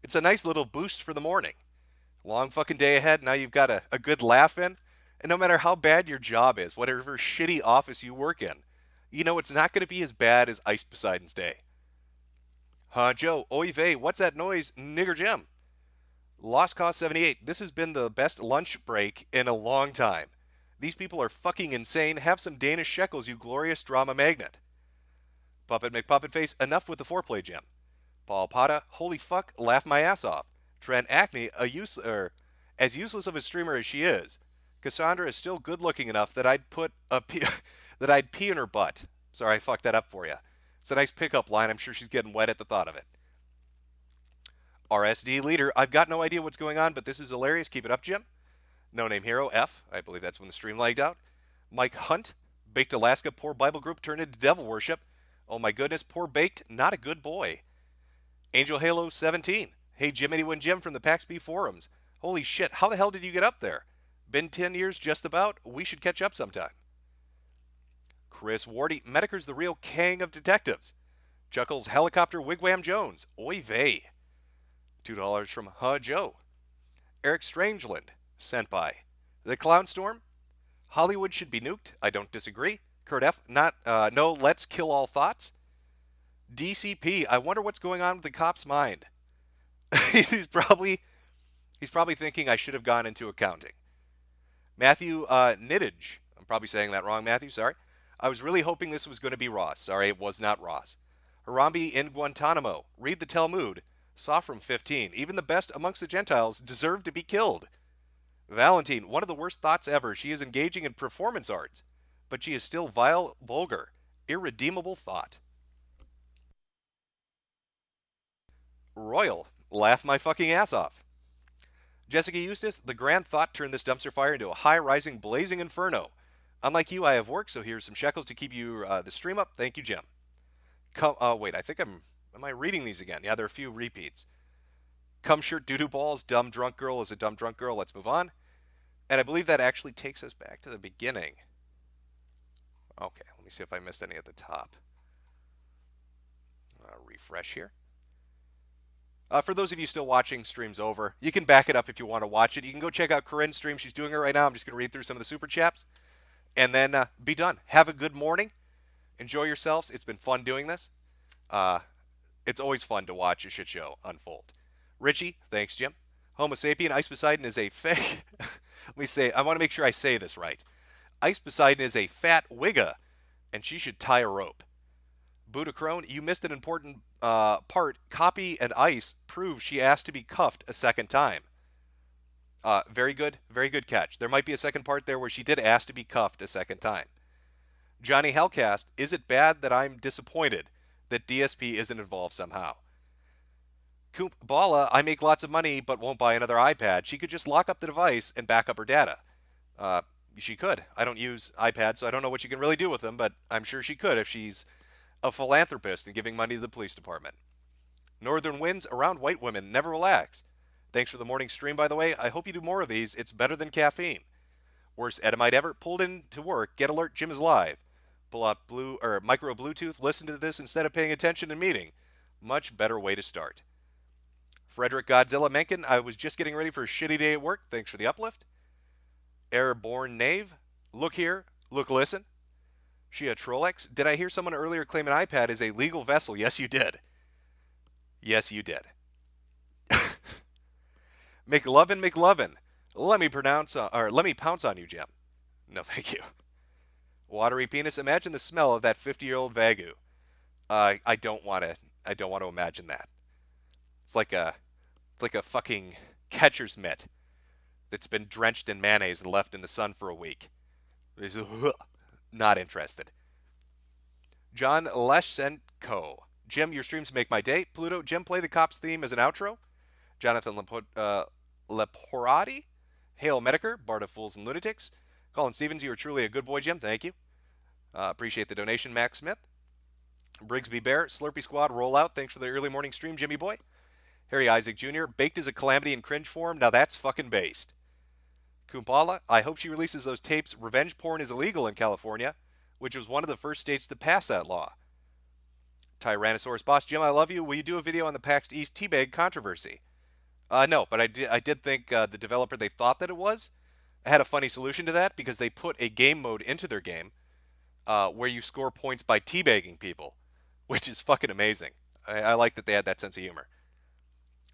It's a nice little boost for the morning. Long fucking day ahead, now you've got a good laugh in. And no matter how bad your job is, whatever shitty office you work in, you know it's not going to be as bad as Ice Poseidon's day. Huh, Joe, oy vey, what's that noise, nigger Jim? Lost Cause 78, this has been the best lunch break in a long time. These people are fucking insane. Have some Danish shekels, you glorious drama magnet. Puppet McPuppetface, enough with the foreplay, Jim. Paul Pata, holy fuck, laugh my ass off. Trent Acne, as useless of a streamer as she is, Cassandra is still good looking enough that I'd that I'd pee in her butt. Sorry, I fucked that up for you. It's a nice pickup line. I'm sure she's getting wet at the thought of it. RSD leader, I've got no idea what's going on, but this is hilarious. Keep it up, Jim. No Name Hero, F. I believe that's when the stream lagged out. Mike Hunt, Baked Alaska, poor Bible group turned into devil worship. Oh my goodness, poor Baked, not a good boy. Angel Halo 17, hey Jim, anyone Jim from the PAX B forums. Holy shit, how the hell did you get up there? Been 10 years just about, we should catch up sometime. Chris Wardy, Metokur's the real king of detectives. Chuckles Helicopter Wigwam Jones, oy vey. $2 from Joe. Eric Strangeland, sent by The Clown Storm. Hollywood should be nuked. I don't disagree. Kurt F. No, let's kill all thoughts. DCP. I wonder what's going on with the cop's mind. he's probably thinking I should have gone into accounting. Matthew Nittage. I'm probably saying that wrong, Matthew. Sorry. I was really hoping this was going to be Ross. Sorry, it was not Ross. Harambe in Guantanamo. Read the Talmud. Saw from 15. Even the best amongst the Gentiles deserve to be killed. Valentine, one of the worst thoughts ever. She is engaging in performance arts, but she is still vile, vulgar, irredeemable thought. Royal, laugh my fucking ass off. Jessica Eustace, the grand thought turned this dumpster fire into a high-rising, blazing inferno. Unlike you, I have work, so here's some shekels to keep you the stream up. Thank you, Jim. Wait, I think am I reading these again? Yeah, there are a few repeats. Cum shirt doo-doo balls, dumb drunk girl is a dumb drunk girl. Let's move on. And I believe that actually takes us back to the beginning. Okay, let me see if I missed any at the top. Refresh here. For those of you still watching, stream's over. You can back it up if you want to watch it. You can go check out Corinne's stream. She's doing it right now. I'm just going to read through some of the super chats. And then be done. Have a good morning. Enjoy yourselves. It's been fun doing this. It's always fun to watch a shit show unfold. Richie, thanks, Jim. Homo sapien, Ice Poseidon is a fake. Let me say, I want to make sure I say this right. Ice Poseidon is a fat wigga, and she should tie a rope. Buddha Crone, you missed an important part. Copy and Ice prove she asked to be cuffed a second time. Very good catch. There might be a second part there where she did ask to be cuffed a second time. Johnny Hellcast, is it bad that I'm disappointed that DSP isn't involved somehow? Coop Bala, I make lots of money but won't buy another iPad. She could just lock up the device and back up her data. She could. I don't use iPads, so I don't know what she can really do with them, but I'm sure she could if she's a philanthropist and giving money to the police department. Northern winds around white women never relax. Thanks for the morning stream, by the way. I hope you do more of these. It's better than caffeine. Worst Edomite ever. Pulled into work. Get alert. Jim is live. Pull out micro Bluetooth. Listen to this instead of paying attention in meeting. Much better way to start. Frederick Godzilla Mencken. I was just getting ready for a shitty day at work. Thanks for the uplift. Airborne Knave. Look here. Look, listen. Shia Trollex. Did I hear someone earlier claim an iPad is a legal vessel? Yes, you did. Yes, you did. McLovin. Let me pounce on you, Jim. No, thank you. Watery penis. Imagine the smell of that 50-year-old Vagu. I don't want to imagine that. It's like a fucking catcher's mitt that's been drenched in mayonnaise and left in the sun for a week. Not interested. John Leschenko. Jim, your streams make my day. Pluto, Jim, play the Cops theme as an outro. Jonathan Leporati. Hail Metokur, Bard of Fools and Lunatics. Colin Stevens, you are truly a good boy, Jim. Thank you. Appreciate the donation, Max Smith. Brigsby Bear, Slurpee Squad, roll out. Thanks for the early morning stream, Jimmy boy. Harry Isaac Jr., baked as a calamity in cringe form. Now that's fucking based. Kumpala, I hope she releases those tapes. Revenge porn is illegal in California, which was one of the first states to pass that law. Tyrannosaurus Boss Jim, I love you. Will you do a video on the PAX East teabag controversy? No, but I did think the developer they thought that it was had a funny solution to that because they put a game mode into their game where you score points by teabagging people, which is fucking amazing. I like that they had that sense of humor.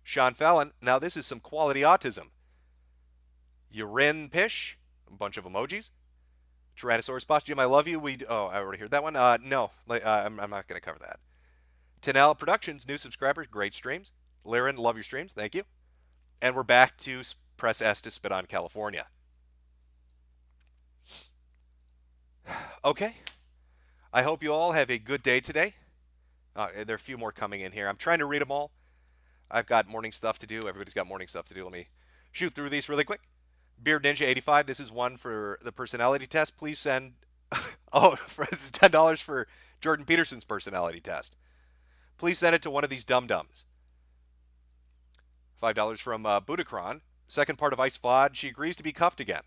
Sean Fallon, now this is some quality autism. Urin Pish, a bunch of emojis. Tyrannosaurus Boss Jim, I love you. I already heard that one. No, I'm not going to cover that. Tanel Productions, new subscriber, great streams. Liren, love your streams, thank you. And we're back to press S to spit on California. Okay. I hope you all have a good day today. There are a few more coming in here. I'm trying to read them all. I've got morning stuff to do. Everybody's got morning stuff to do. Let me shoot through these really quick. Beard Ninja 85. This is one for the personality test. Please send. It's $10 for Jordan Peterson's personality test. Please send it to one of these dum-dums. $5 from Budacron. Second part of Ice Vod. She agrees to be cuffed again.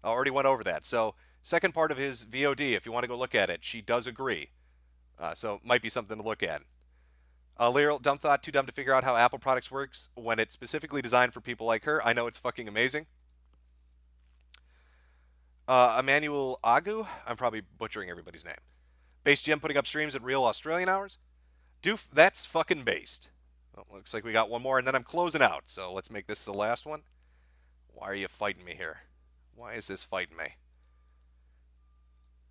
I already went over that. So, second part of his VOD, if you want to go look at it, she does agree. So, might be something to look at. Lyral, dumb thought, too dumb to figure out how Apple products works when it's specifically designed for people like her. I know it's fucking amazing. Emmanuel Agu, I'm probably butchering everybody's name. Base Jim putting up streams at real Australian hours. Doof, that's fucking based. Well, looks like we got one more, and then I'm closing out. So let's make this the last one. Why are you fighting me here? Why is this fighting me?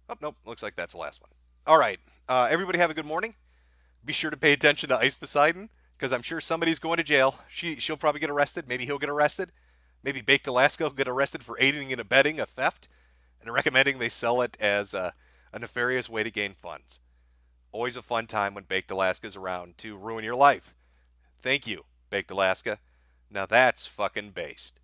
Oh, nope. Looks like that's the last one. All right. Everybody have a good morning. Be sure to pay attention to Ice Poseidon, because I'm sure somebody's going to jail. She'll probably get arrested. Maybe he'll get arrested. Maybe Baked Alaska will get arrested for aiding and abetting a theft and recommending they sell it as a nefarious way to gain funds. Always a fun time when Baked Alaska's around to ruin your life. Thank you, Baked Alaska. Now that's fucking based.